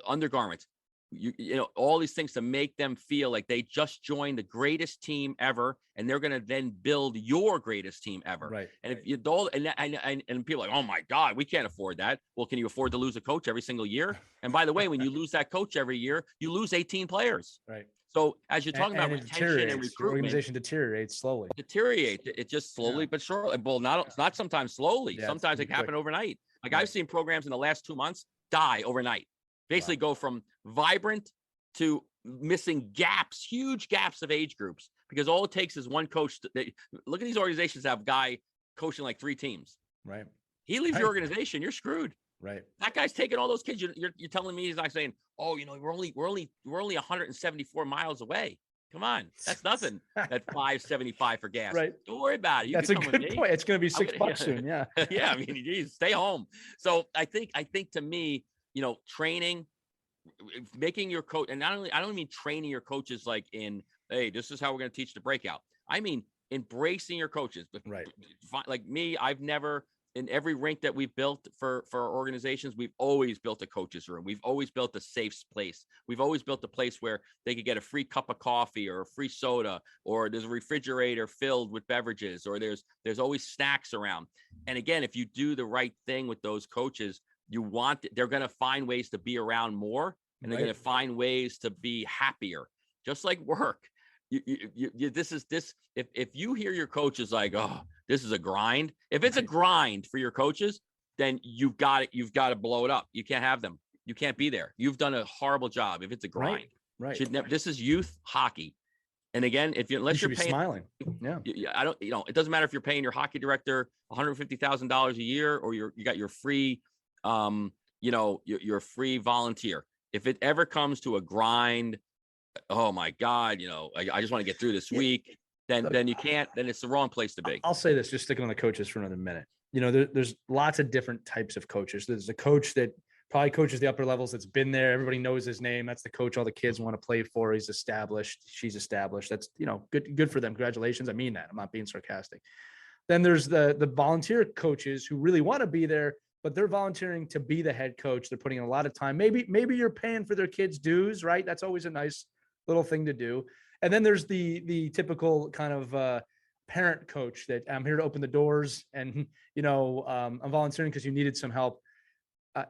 undergarments. You know, all these things to make them feel like they just joined the greatest team ever, and they're going to then build your greatest team ever. Right. And if you don't, and people are like, oh my God, we can't afford that. Well, can you afford to lose a coach every single year? And by the way, when you lose that coach every year, you lose 18 players. Right. So as you're talking about retention and recruitment, your organization deteriorates slowly. It just slowly but surely. Well, it's not sometimes slowly. Sometimes it can happen overnight. Like I've seen programs in the last 2 months die overnight. Basically go from vibrant to missing gaps, huge gaps of age groups because all it takes is one coach. Look at these organizations that have a guy coaching like 3 teams. Right. He leaves your organization, you're screwed. Right. That guy's taking all those kids. You're telling me he's not saying, oh, we're only 174 miles away. Come on, that's nothing. That's $5.75 for gas. Right. Don't worry about it. That's a good point. It's going to be $6 soon. Yeah. Yeah. I mean, geez, stay home. So I think to me, training, making your coach, and I don't mean training your coaches like in, hey, this is how we're going to teach the breakout. I mean, embracing your coaches. Right. Like me, I've never, in every rink that we've built for our organizations, we've always built a coach's room. We've always built a safe place. We've always built a place where they could get a free cup of coffee or a free soda, or there's a refrigerator filled with beverages, or there's always snacks around. And again, if you do the right thing with those coaches, they're going to find ways to be around more, and they're going to find ways to be happier, just like work. If you hear your coaches like, oh, this is a grind. If it's a grind for your coaches, then you've got to blow it up. You can't have them. You can't be there. You've done a horrible job. If it's a grind, right. This is youth hockey. And again, unless you're paying, smiling, I don't, it doesn't matter if you're paying your hockey director $150,000 a year, or you got your free, your free volunteer. If it ever comes to a grind, oh my God, I just want to get through this week. Then you can't. Then it's the wrong place to be. I'll say this, just sticking on the coaches for another minute. There's lots of different types of coaches. There's a coach that probably coaches the upper levels. That's been there. Everybody knows his name. That's the coach all the kids want to play for. He's established. She's established. That's good for them. Congratulations. I mean that. I'm not being sarcastic. Then there's the volunteer coaches who really want to be there, but they're volunteering to be the head coach. They're putting in a lot of time. Maybe you're paying for their kids' dues, right? That's always a nice little thing to do. And then there's the typical kind of parent coach that I'm here to open the doors, and I'm volunteering because you needed some help.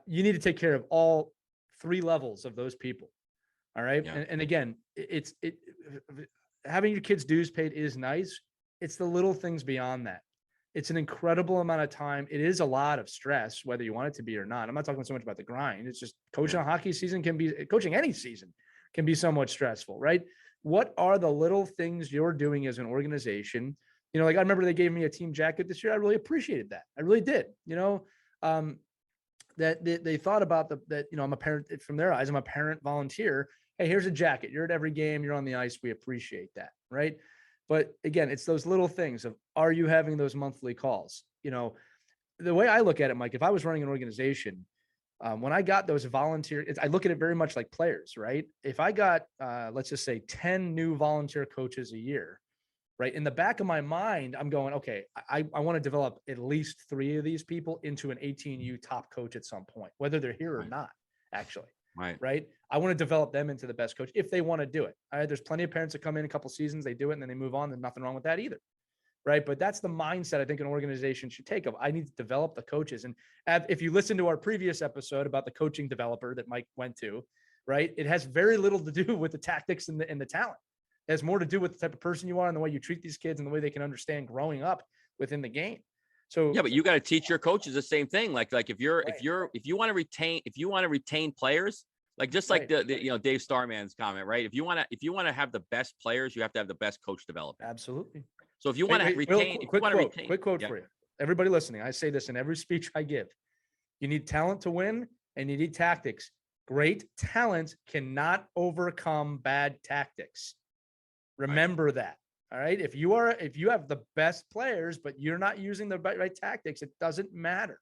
You need to take care of all 3 levels of those people. All right. Yeah. And again, having your kids' dues paid is nice. It's the little things beyond that. It's an incredible amount of time. It is a lot of stress, whether you want it to be or not. I'm not talking so much about the grind. It's just coaching a hockey season coaching any season can be somewhat stressful, right? What are the little things you're doing as an organization? Like I remember they gave me a team jacket this year. I really appreciated that. I really did. That they thought about that. I'm a parent from their eyes. I'm a parent volunteer. Hey, here's a jacket. You're at every game. You're on the ice. We appreciate that, right? But again, it's those little things of, are you having those monthly calls? The way I look at it, Mike, if I was running an organization, when I got those volunteers, I look at it very much like players, right? If I got, let's just say 10 new volunteer coaches a year, right? In the back of my mind, I'm going, okay, I want to develop at least 3 of these people into an 18U top coach at some point, whether they're here or not, actually. Right. I want to develop them into the best coach if they want to do it. All right. There's plenty of parents that come in a couple seasons, they do it, and then they move on. There's nothing wrong with that either. Right. But that's the mindset I think an organization should take of, I need to develop the coaches. And if you listen to our previous episode about the coaching developer that Mike went to, right, it has very little to do with the tactics and the talent. It has more to do with the type of person you are and the way you treat these kids and the way they can understand growing up within the game. So yeah, but you got to teach your coaches the same thing. Like if you want to retain players, like just like the Dave Starman's comment, right? If you want to have the best players, you have to have the best coach development. Absolutely. So if you want to retain, quick quote for you, everybody listening, I say this in every speech I give: you need talent to win, and you need tactics. Great talent cannot overcome bad tactics. Remember that. All right. If you have the best players, but you're not using the right tactics, it doesn't matter.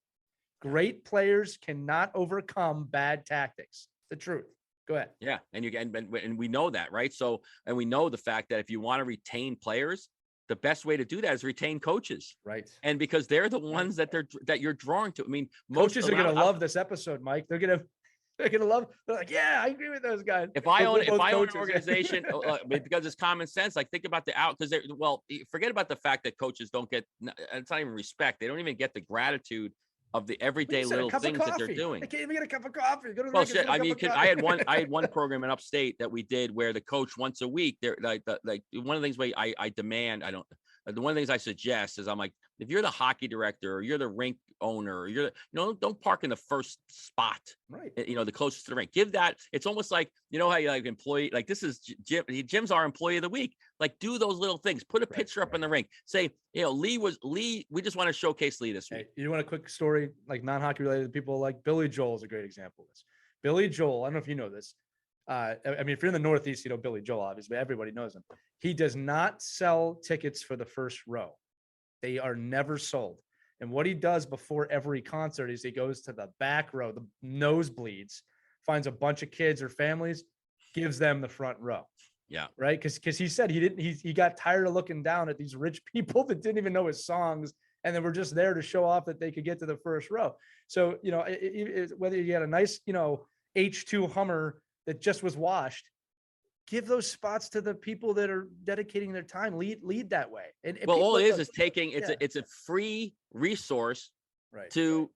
Great players cannot overcome bad tactics. The truth. Go ahead. Yeah. And we know that, right? So, and we know the fact that if you want to retain players, the best way to do that is retain coaches. Right. And because they're the ones that you're drawing to. I mean, coaches are going to love this episode, Mike. They're going to love. They're like, yeah, I agree with those guys. If I own an organization, because it's common sense, like think about forget about the fact that coaches don't get. It's not even respect. They don't even get the gratitude of the everyday little things that they're doing. I can't even get a cup of coffee. I had one program in upstate that we did where the coach once a week, they're like one of the things where I demand, the one of the things I suggest is I'm like, if you're the hockey director or you're the rink owner, or don't park in the first spot, right? The closest to the rink. Give that. It's almost like, how you like employee, like this is Jim's our employee of the week. Like do those little things. Put a picture up in the rink. Say, Lee. We just want to showcase Lee this week. Hey, you want a quick story, like non-hockey related? People like Billy Joel is a great example of this. Billy Joel, I don't know if you know this. I mean, if you're in the Northeast, you know Billy Joel, obviously, everybody knows him. He does not sell tickets for the first row. They are never sold. And what he does before every concert is he goes to the back row, the nosebleeds, finds a bunch of kids or families, gives them the front row. Yeah. Right. Because he said he got tired of looking down at these rich people that didn't even know his songs and then were just there to show off that they could get to the first row. So, whether you get a nice, H2 Hummer that just was washed, give those spots to the people that are dedicating their time. Lead that way. And all it is taking it's a free resource, right, to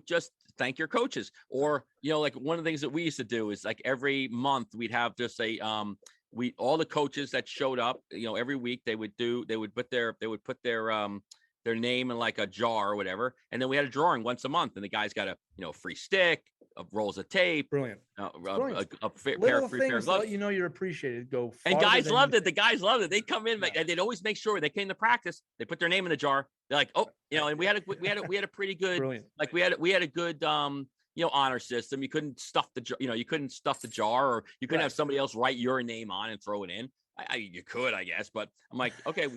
just thank your coaches. Or like one of the things that we used to do is like every month we'd have just all the coaches that showed up, every week they would put their name in like a jar or whatever, and then we had a drawing once a month, and the guys got a free stick, rolls of tape. Brilliant. A pair of gloves. You're appreciated. Go. And guys loved it. The guys loved it. They'd come in, and they'd always make sure they came to practice. They put their name in the jar. They're like, oh, and we had a pretty good, brilliant. Like we had a good honor system. You couldn't stuff the jar, or you couldn't have somebody else write your name on and throw it in. You could, I guess, but I'm like, okay,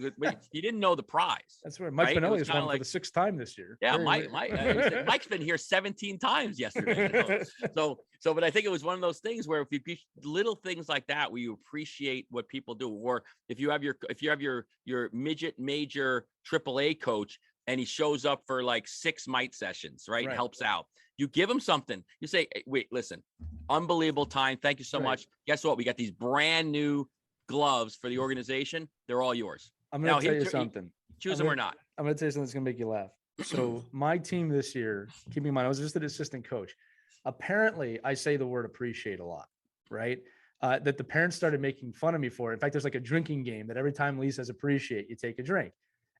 you didn't know the prize. That's where Mike Benelli has won for the 6th time this year. Yeah, Mike's been here 17 times yesterday. But I think it was one of those things where if you little things like that, where you appreciate what people do, or if you have your midget major AAA coach and he shows up for like 6 mite sessions, right? Helps out. You give him something. You say, hey, wait, listen, unbelievable time. Thank you so much. Guess what? We got these brand new gloves for the organization. They're all yours. I'm going to tell you something. Choose them or not. I'm going to tell you something that's going to make you laugh. So my team this year, keep in mind, I was just an assistant coach. Apparently, I say the word appreciate a lot, right? That the parents started making fun of me for. In fact, there's like a drinking game that every time Lee says appreciate, you take a drink.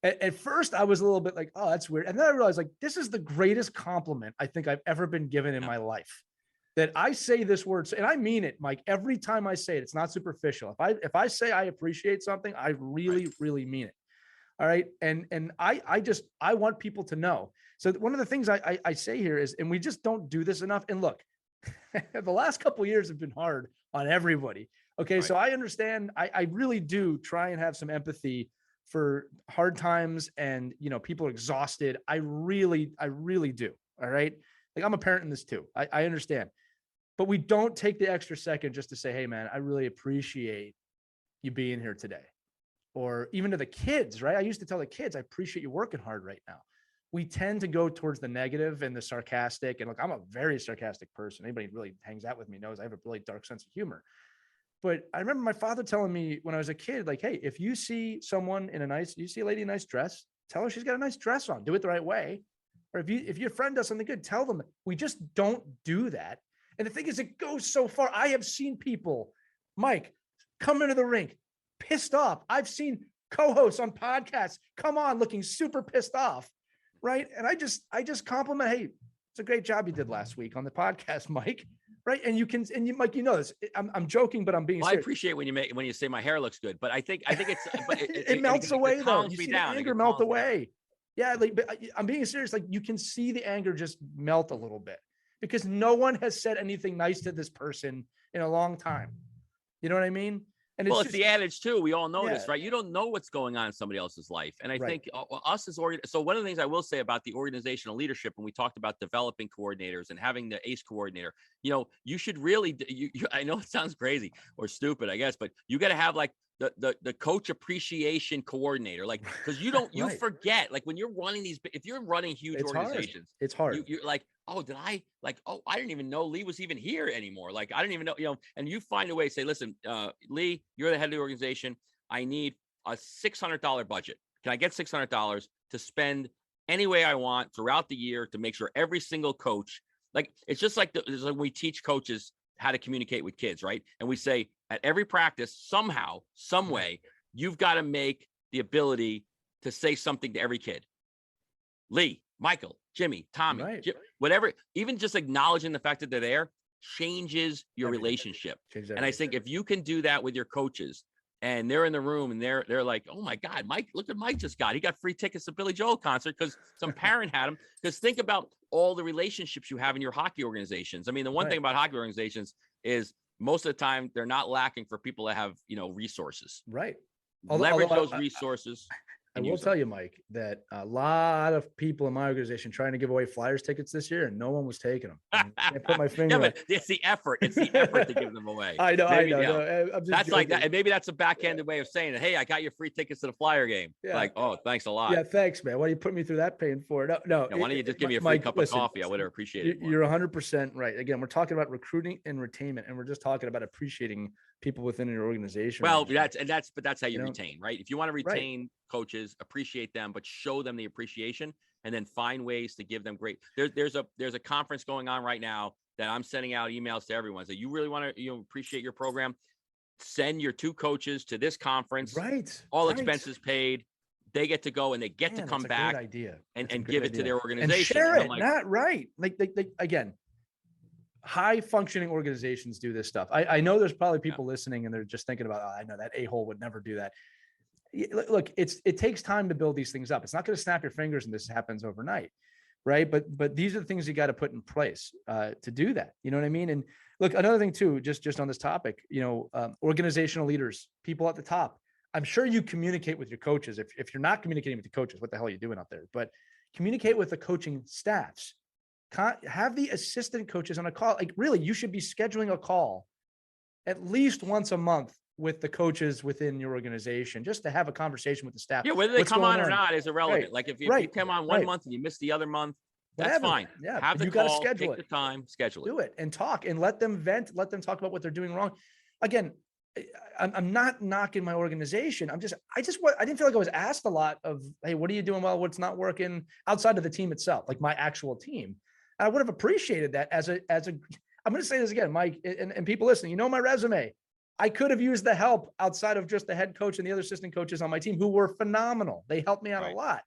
At first, I was a little bit like, oh, that's weird. And then I realized, like, this is the greatest compliment I think I've ever been given in my life. That I say this word, and I mean it, Mike. Every time I say it, it's not superficial. If I say I appreciate something, I really, really mean it. All right. And I want people to know. So one of the things I say here is, and we just don't do this enough. And look, the last couple of years have been hard on everybody. Okay. Right. So I understand. I really do try and have some empathy for hard times and, people are exhausted. I really do. All right. Like I'm a parent in this too. I understand. But we don't take the extra second just to say, hey, man, I really appreciate you being here today. Or even to the kids, right? I used to tell the kids, I appreciate you working hard right now. We tend to go towards the negative and the sarcastic. And look, I'm a very sarcastic person. Anybody who really hangs out with me knows I have a really dark sense of humor. But I remember my father telling me when I was a kid, like, hey, if you see someone you see a lady in a nice dress, tell her she's got a nice dress on. Do it the right way. Or if your friend does something good, tell them. We just don't do that. And the thing is, it goes so far. I have seen people, Mike, come into the rink pissed off. I've seen co-hosts on podcasts come on looking super pissed off, right? And I just compliment, hey, it's a great job you did last week on the podcast, Mike, right? And Mike, this. I'm joking, but I'm being serious. I appreciate when you say my hair looks good, but I think it's it melts away though. You see the anger melt away. Yeah, but I'm being serious. Like you can see the anger just melt a little bit. Because no one has said anything nice to this person in a long time. You know what I mean? And it's the adage too. We all know this, right? You don't know what's going on in somebody else's life. And I think us as so one of the things I will say about the organizational leadership, when we talked about developing coordinators and having the ACE coordinator, you should really, I know it sounds crazy or stupid, I guess, but you got to have like the coach appreciation coordinator, like, because you forget, like when you're running if you're running huge organizations, it's hard. You're like, oh, I didn't even know Lee was even here anymore. Like, I didn't even know, and you find a way to say, listen, Lee, you're the head of the organization. I need a $600 budget. Can I get $600 to spend any way I want throughout the year to make sure every single coach, like, it's just like we teach coaches how to communicate with kids, right? And we say at every practice, somehow, some way, you've got to make the ability to say something to every kid. Lee, Michael, Jimmy, Tommy, Right. whatever, even just acknowledging the fact that they're there changes your Everything. relationship. Change And I think if you can do that with your coaches and they're in the room and they're like, oh my God, Mike, look what Mike just got. He got free tickets to Billy Joel concert because some parent had him. Because think about all the relationships you have in your hockey organizations. I mean, the one thing about hockey organizations is most of the time they're not lacking for people that have, resources. Right. Leverage those resources. I will tell you, Mike, that a lot of people in my organization trying to give away Flyers tickets this year, and no one was taking them. I can't put my finger. Yeah, but it's the effort. It's the effort to give them away. I know. Maybe, No, I'm just that's joking. like that. And maybe that's a backhanded way of saying it. Hey, I got your free tickets to the Flyer game. Yeah. Like, oh, thanks a lot. Yeah, thanks, man. Why do you put me through that pain for? No. Yeah, why don't you just give me a free cup of coffee? I would have appreciated it more. You're 100% right. Again, we're talking about recruiting and retainment, and we're just talking about appreciating people within your organization. Well, that's how you know, retain, right? If you want to retain coaches, appreciate them, but show them the appreciation, and then find ways to give them great. There's a conference going on right now that I'm sending out emails to everyone. So you really want to appreciate your program, send your 2 coaches to this conference. Right. All expenses paid. They get to go and they get to come back and give it to their organization. And share it. Not right. Like again, high functioning organizations do this stuff. I know there's probably people listening and they're just thinking about, I know that a-hole would never do that. Look, it takes time to build these things up. It's not going to snap your fingers and this happens overnight. Right. But these are the things you got to put in place to do that. You know what I mean? And look, another thing too, just on this topic, organizational leaders, people at the top, I'm sure you communicate with your coaches. If you're not communicating with the coaches, what the hell are you doing out there? But communicate with the coaching staffs. Have the assistant coaches on a call. Like really, you should be scheduling a call at least once a month with the coaches within your organization, just to have a conversation with the staff. Yeah, whether they come on or not is irrelevant. Right. Like if you come on one month and you miss the other month, that's fine. Yeah, have the you call, got to schedule take the time, schedule it. Do it and talk and let them vent. Let them talk about what they're doing wrong. Again, I'm not knocking my organization. I didn't feel like I was asked a lot of, hey, what are you doing well? What's not working outside of the team itself, like my actual team. I would have appreciated that as a. I'm going to say this again, Mike, and people listening. You know my resume. I could have used the help outside of just the head coach and the other assistant coaches on my team who were phenomenal. They helped me out a lot.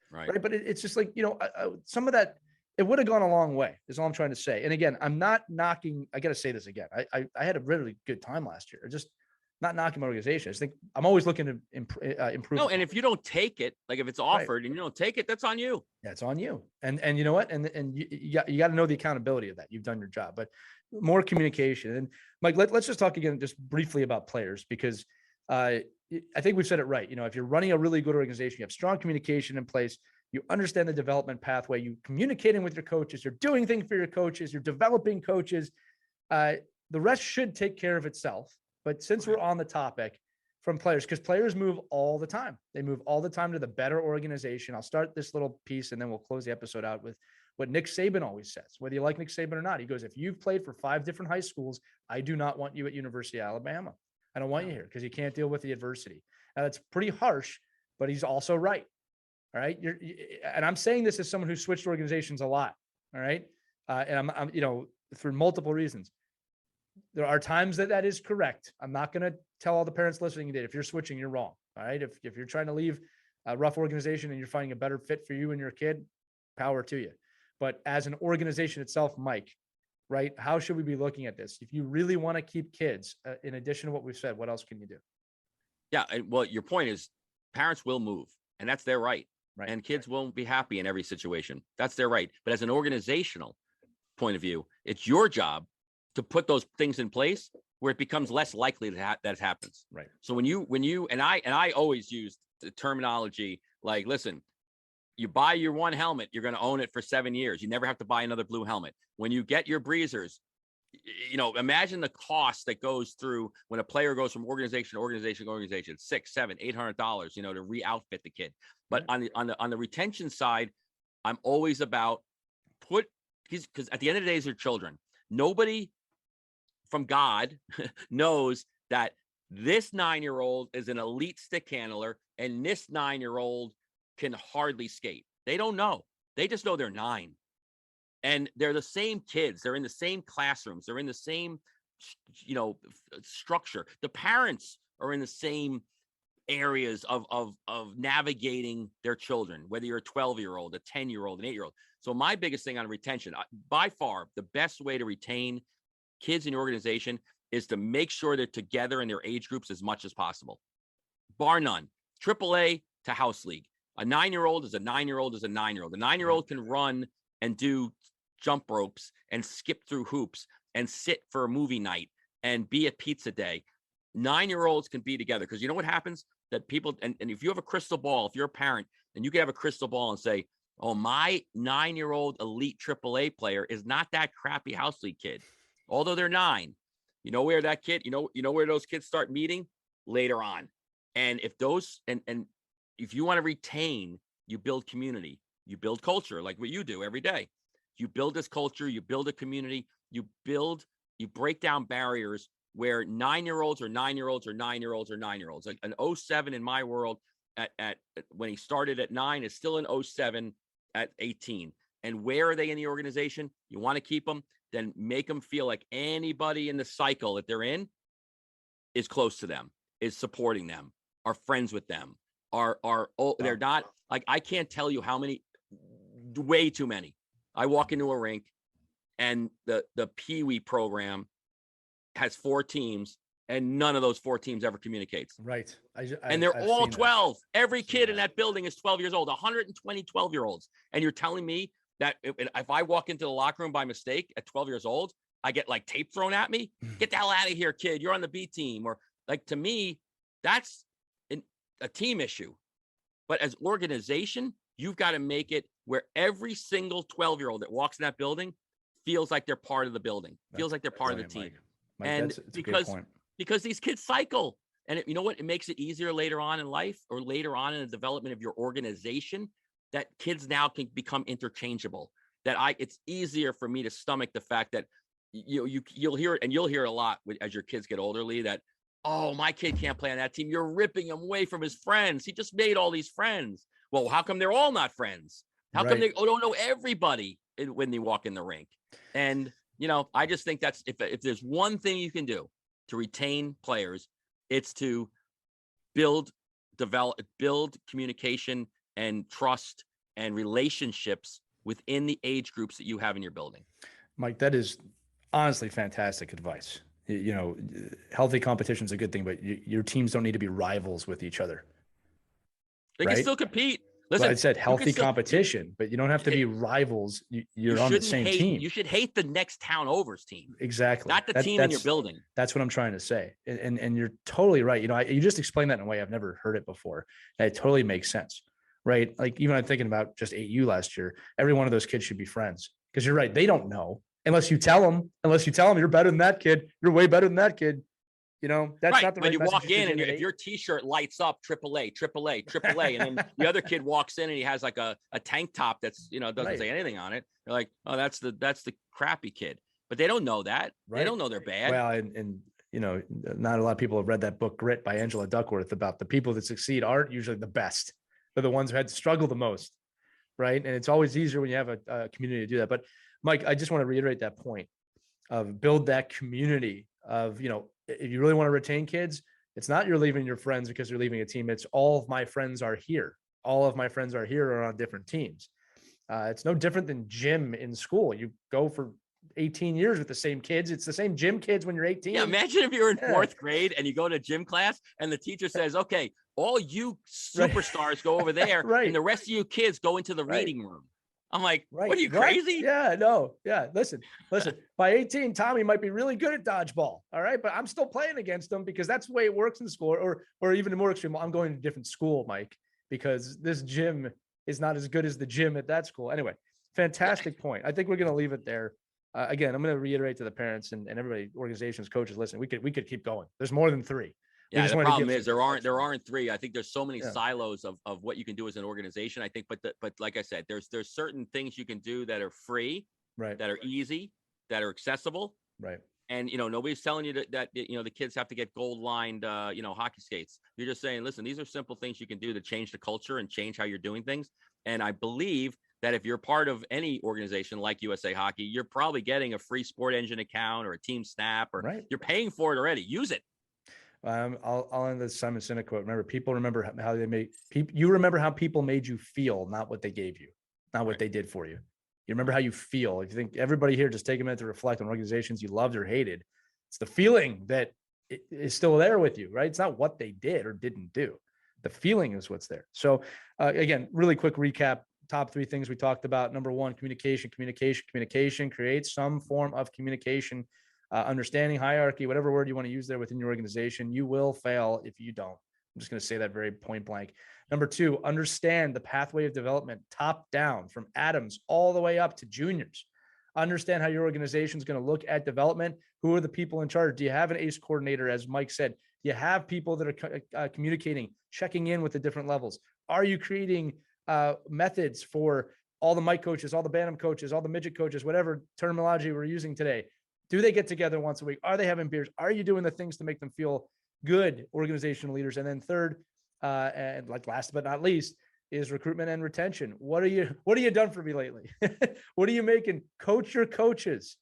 Right. But it's just like, some of that, it would have gone a long way is all I'm trying to say. And again, I'm not knocking, I got to say this again. I had a really good time last year. Just not knocking my organization. I just think I'm always looking to improve. No, and if you don't take it, like if it's offered and you don't take it, that's on you. Yeah, it's on you. And you know what? And you got to know the accountability of that. You've done your job, but more communication. And Mike, let's just talk again, just briefly about players, because I think we've said it right. If you're running a really good organization, you have strong communication in place, you understand the development pathway, you communicating with your coaches, you're doing things for your coaches, you're developing coaches. The rest should take care of itself. But since we're on the topic from players, because players move all the time, they move all the time to the better organization. I'll start this little piece and then we'll close the episode out with what Nick Saban always says, whether you like Nick Saban or not. He goes, if you've played for 5 different high schools, I do not want you at University of Alabama. I don't want you here because you can't deal with the adversity. Now that's pretty harsh, but he's also right. All right. And I'm saying this as someone who switched organizations a lot. All right. And I'm for multiple reasons. There are times that is correct. I'm not going to tell all the parents listening that if you're switching, you're wrong. All right. If you're trying to leave a rough organization and you're finding a better fit for you and your kid, power to you. But as an organization itself, Mike, right? How should we be looking at this? If you really want to keep kids, in addition to what we've said, what else can you do? Yeah. Well, your point is parents will move and that's their right. And kids won't be happy in every situation. That's their right. But as an organizational point of view, it's your job to put those things in place where it becomes less likely that it happens. Right. So when you and I always use the terminology like, listen, you buy your one helmet, you're going to own it for 7 years. You never have to buy another blue helmet. When you get your breezers, imagine the cost that goes through when a player goes from organization to organization to organization, $600, $700, $800, to re-outfit the kid. But on the retention side, I'm always about because at the end of the day, they're children. Nobody from God knows that this 9-year-old is an elite stick handler and this 9-year-old can hardly skate. They don't know. They just know they're 9. And they're the same kids. They're in the same classrooms. They're in the same, structure. The parents are in the same areas of navigating their children, whether you're a 12-year-old, a 10-year-old, an 8-year-old. So my biggest thing on retention, by far, the best way to retain kids in your organization is to make sure they're together in their age groups as much as possible, bar none. AAA to house league. A 9-year-old is a 9-year-old is a 9-year-old. A 9-year-old can run and do jump ropes and skip through hoops and sit for a movie night and be at pizza day. 9-year-olds can be together, because you know what happens? That people, and if you have a crystal ball, if you're a parent, and you can have a crystal ball and say, oh, my 9-year-old elite AAA player is not that crappy house league kid, although they're 9. You know where that kid, you know where those kids start meeting? Later on. And if those, and if you want to retain, you build community, you build culture, like what you do every day. You build this culture, you build a community, you break down barriers where 9-year-olds or 9-year-olds or 9-year-olds or 9-year-olds. Like an 07 in my world at when he started at 9 is still an 07 at 18. And where are they in the organization? You want to keep them, then make them feel like anybody in the cycle that they're in is close to them, is supporting them, are friends with them, they're not, like, I can't tell you how many, way too many. I walk into a rink and the Pee Wee program has 4 teams and none of those 4 teams ever communicates. Right. And they're all 12. Every kid in that building is 12 years old, 120 12-year-olds. And you're telling me that if I walk into the locker room by mistake at 12 years old, I get like tape thrown at me? Get the hell out of here, kid. You're on the B team. Or like, to me, that's a team issue. But as organization, you've got to make it where every single 12-year-old that walks in that building feels like they're part of the building, feels like they're part of the team. Mike, and that's a great point. Because these kids cycle. And you know what? It makes it easier later on in life, or later on in the development of your organization, that kids now can become interchangeable. It's easier for me to stomach the fact that you'll hear it, and you'll hear it a lot as your kids get older, Lee, that, oh, my kid can't play on that team. You're ripping him away from his friends. He just made all these friends. Well, how come they're all not friends? How come they don't know everybody when they walk in the rink? And, I just think that's, if there's one thing you can do to retain players, it's to build communication and trust and relationships within the age groups that you have in your building. Mike, that is honestly fantastic advice. Healthy competition is a good thing, but your teams don't need to be rivals with each other. They can still compete. Listen, I said healthy competition, but you don't have to be rivals. You're on the same team. You should hate the next town over's team. Exactly. Not the team in your building. That's what I'm trying to say. And you're totally right. You just explained that in a way I've never heard it before. And it totally makes sense, right? Like, even I'm thinking about just 8U last year, every one of those kids should be friends, because you're right. They don't know unless you tell them you're better than that kid. You're way better than that kid. That's right. Not the when right you walk in and if your t-shirt lights up AAA, and then the other kid walks in and he has like a tank top that's, doesn't say anything on it. They're like, oh, that's the crappy kid. But they don't know that. Right. They don't know they're bad. Well, and not a lot of people have read that book, Grit, by Angela Duckworth, about the people that succeed aren't usually the best. They're the ones who had to struggle the most. Right. And it's always easier when you have a community to do that. But Mike, I just want to reiterate that point of build that community of, if you really want to retain kids, it's not you're leaving your friends because you're leaving a team. It's all of my friends are here. All of my friends are here or on different teams. It's no different than gym in school. You go for 18 years with the same kids. It's the same gym kids when you're 18. Yeah, imagine if you're in 4th grade and you go to gym class and the teacher says, okay, all you superstars go over there and the rest of you kids go into the reading room. I'm like, what are you, crazy? Yeah, no. Yeah. Listen, by 18, Tommy might be really good at dodgeball. All right. But I'm still playing against him because that's the way it works in school, or even more extreme. I'm going to a different school, Mike, because this gym is not as good as the gym at that school. Anyway, fantastic point. I think we're going to leave it there. Again, I'm going to reiterate to the parents and everybody, organizations, coaches, listen, we could keep going. There's more than 3. Yeah, the problem is there aren't 3. I think there's so many silos of what you can do as an organization. I think, but like I said, there's certain things you can do that are free, right? That are easy, that are accessible, right? And nobody's telling you that the kids have to get gold lined hockey skates. You're just saying, listen, these are simple things you can do to change the culture and change how you're doing things. And I believe that if you're part of any organization like USA Hockey, you're probably getting a free Sport Engine account or a Team Snap, or you're paying for it already. Use it. I'll end this Simon Sinek quote. Remember, people remember how they made people. You remember how people made you feel, not what they gave you, not what they did for you. You remember how you feel. If you think everybody here, just take a minute to reflect on organizations you loved or hated. It's the feeling that is still there with you, right? It's not what they did or didn't do. The feeling is what's there. So again, really quick recap. Top 3 things we talked about. Number 1, communication. Create some form of communication. Understanding, hierarchy, whatever word you want to use there within your organization. You will fail if you don't. I'm just going to say that very point blank. Number 2, understand the pathway of development, top down, from Adams all the way up to juniors. Understand how your organization is going to look at development. Who are the people in charge? Do you have an ACE coordinator, as Mike said? Do you have people that are communicating, checking in with the different levels? Are you creating methods for all the Mike coaches, all the Bantam coaches, all the midget coaches, whatever terminology we're using today? Do they get together once a week? Are they having beers? Are you doing the things to make them feel good organizational leaders? And then third, and like last but not least, is recruitment and retention. What are you done for me lately? What are you making? Coach your coaches,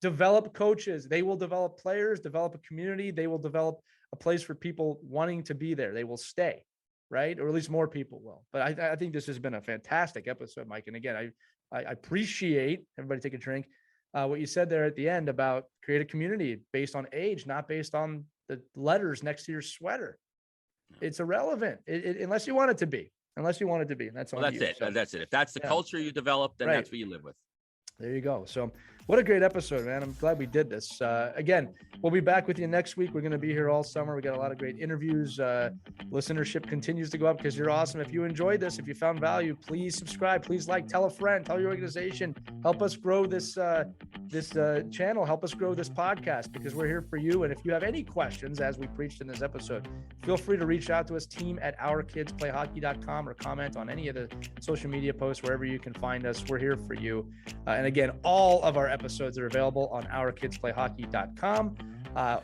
develop coaches. They will develop players, develop a community. They will develop a place for people wanting to be there. They will stay, right? Or at least more people will. But I think this has been a fantastic episode, Mike. And again, I appreciate everybody take a drink. What you said there at the end about create a community based on age, not based on the letters next to your sweater. It's irrelevant unless you want it to be. Unless you want it to be. And that's that's it. So, that's it. If that's the culture you develop, then that's what you live with. There you go. So what a great episode, man. I'm glad we did this. Again, we'll be back with you next week. We're going to be here all summer. We got a lot of great interviews. Listenership continues to go up because you're awesome. If you enjoyed this, if you found value, please subscribe. Please like, tell a friend, tell your organization. Help us grow this channel. Help us grow this podcast because we're here for you. And if you have any questions, as we preached in this episode, feel free to reach out to us, team@ourkidsplayhockey.com, or comment on any of the social media posts, wherever you can find us. We're here for you. And again, all of our episodes are available on ourkidsplayhockey.com,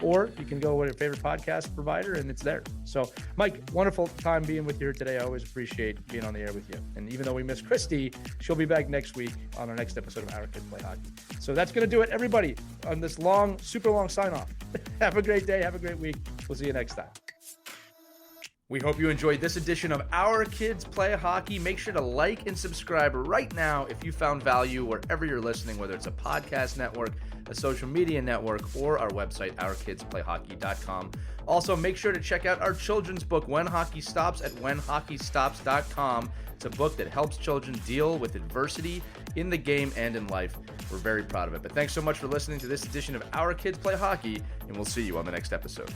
or you can go with your favorite podcast provider and it's there. So Mike, wonderful time being with you here today. I always appreciate being on the air with you. And even though we miss Christy, she'll be back next week on our next episode of Our Kids Play Hockey. So that's going to do it, everybody, on this super long sign off. Have a great day. Have a great week. We'll see you next time. We hope you enjoyed this edition of Our Kids Play Hockey. Make sure to like and subscribe right now if you found value wherever you're listening, whether it's a podcast network, a social media network, or our website, ourkidsplayhockey.com. Also, make sure to check out our children's book, When Hockey Stops, at whenhockeystops.com. It's a book that helps children deal with adversity in the game and in life. We're very proud of it. But thanks so much for listening to this edition of Our Kids Play Hockey, and we'll see you on the next episode.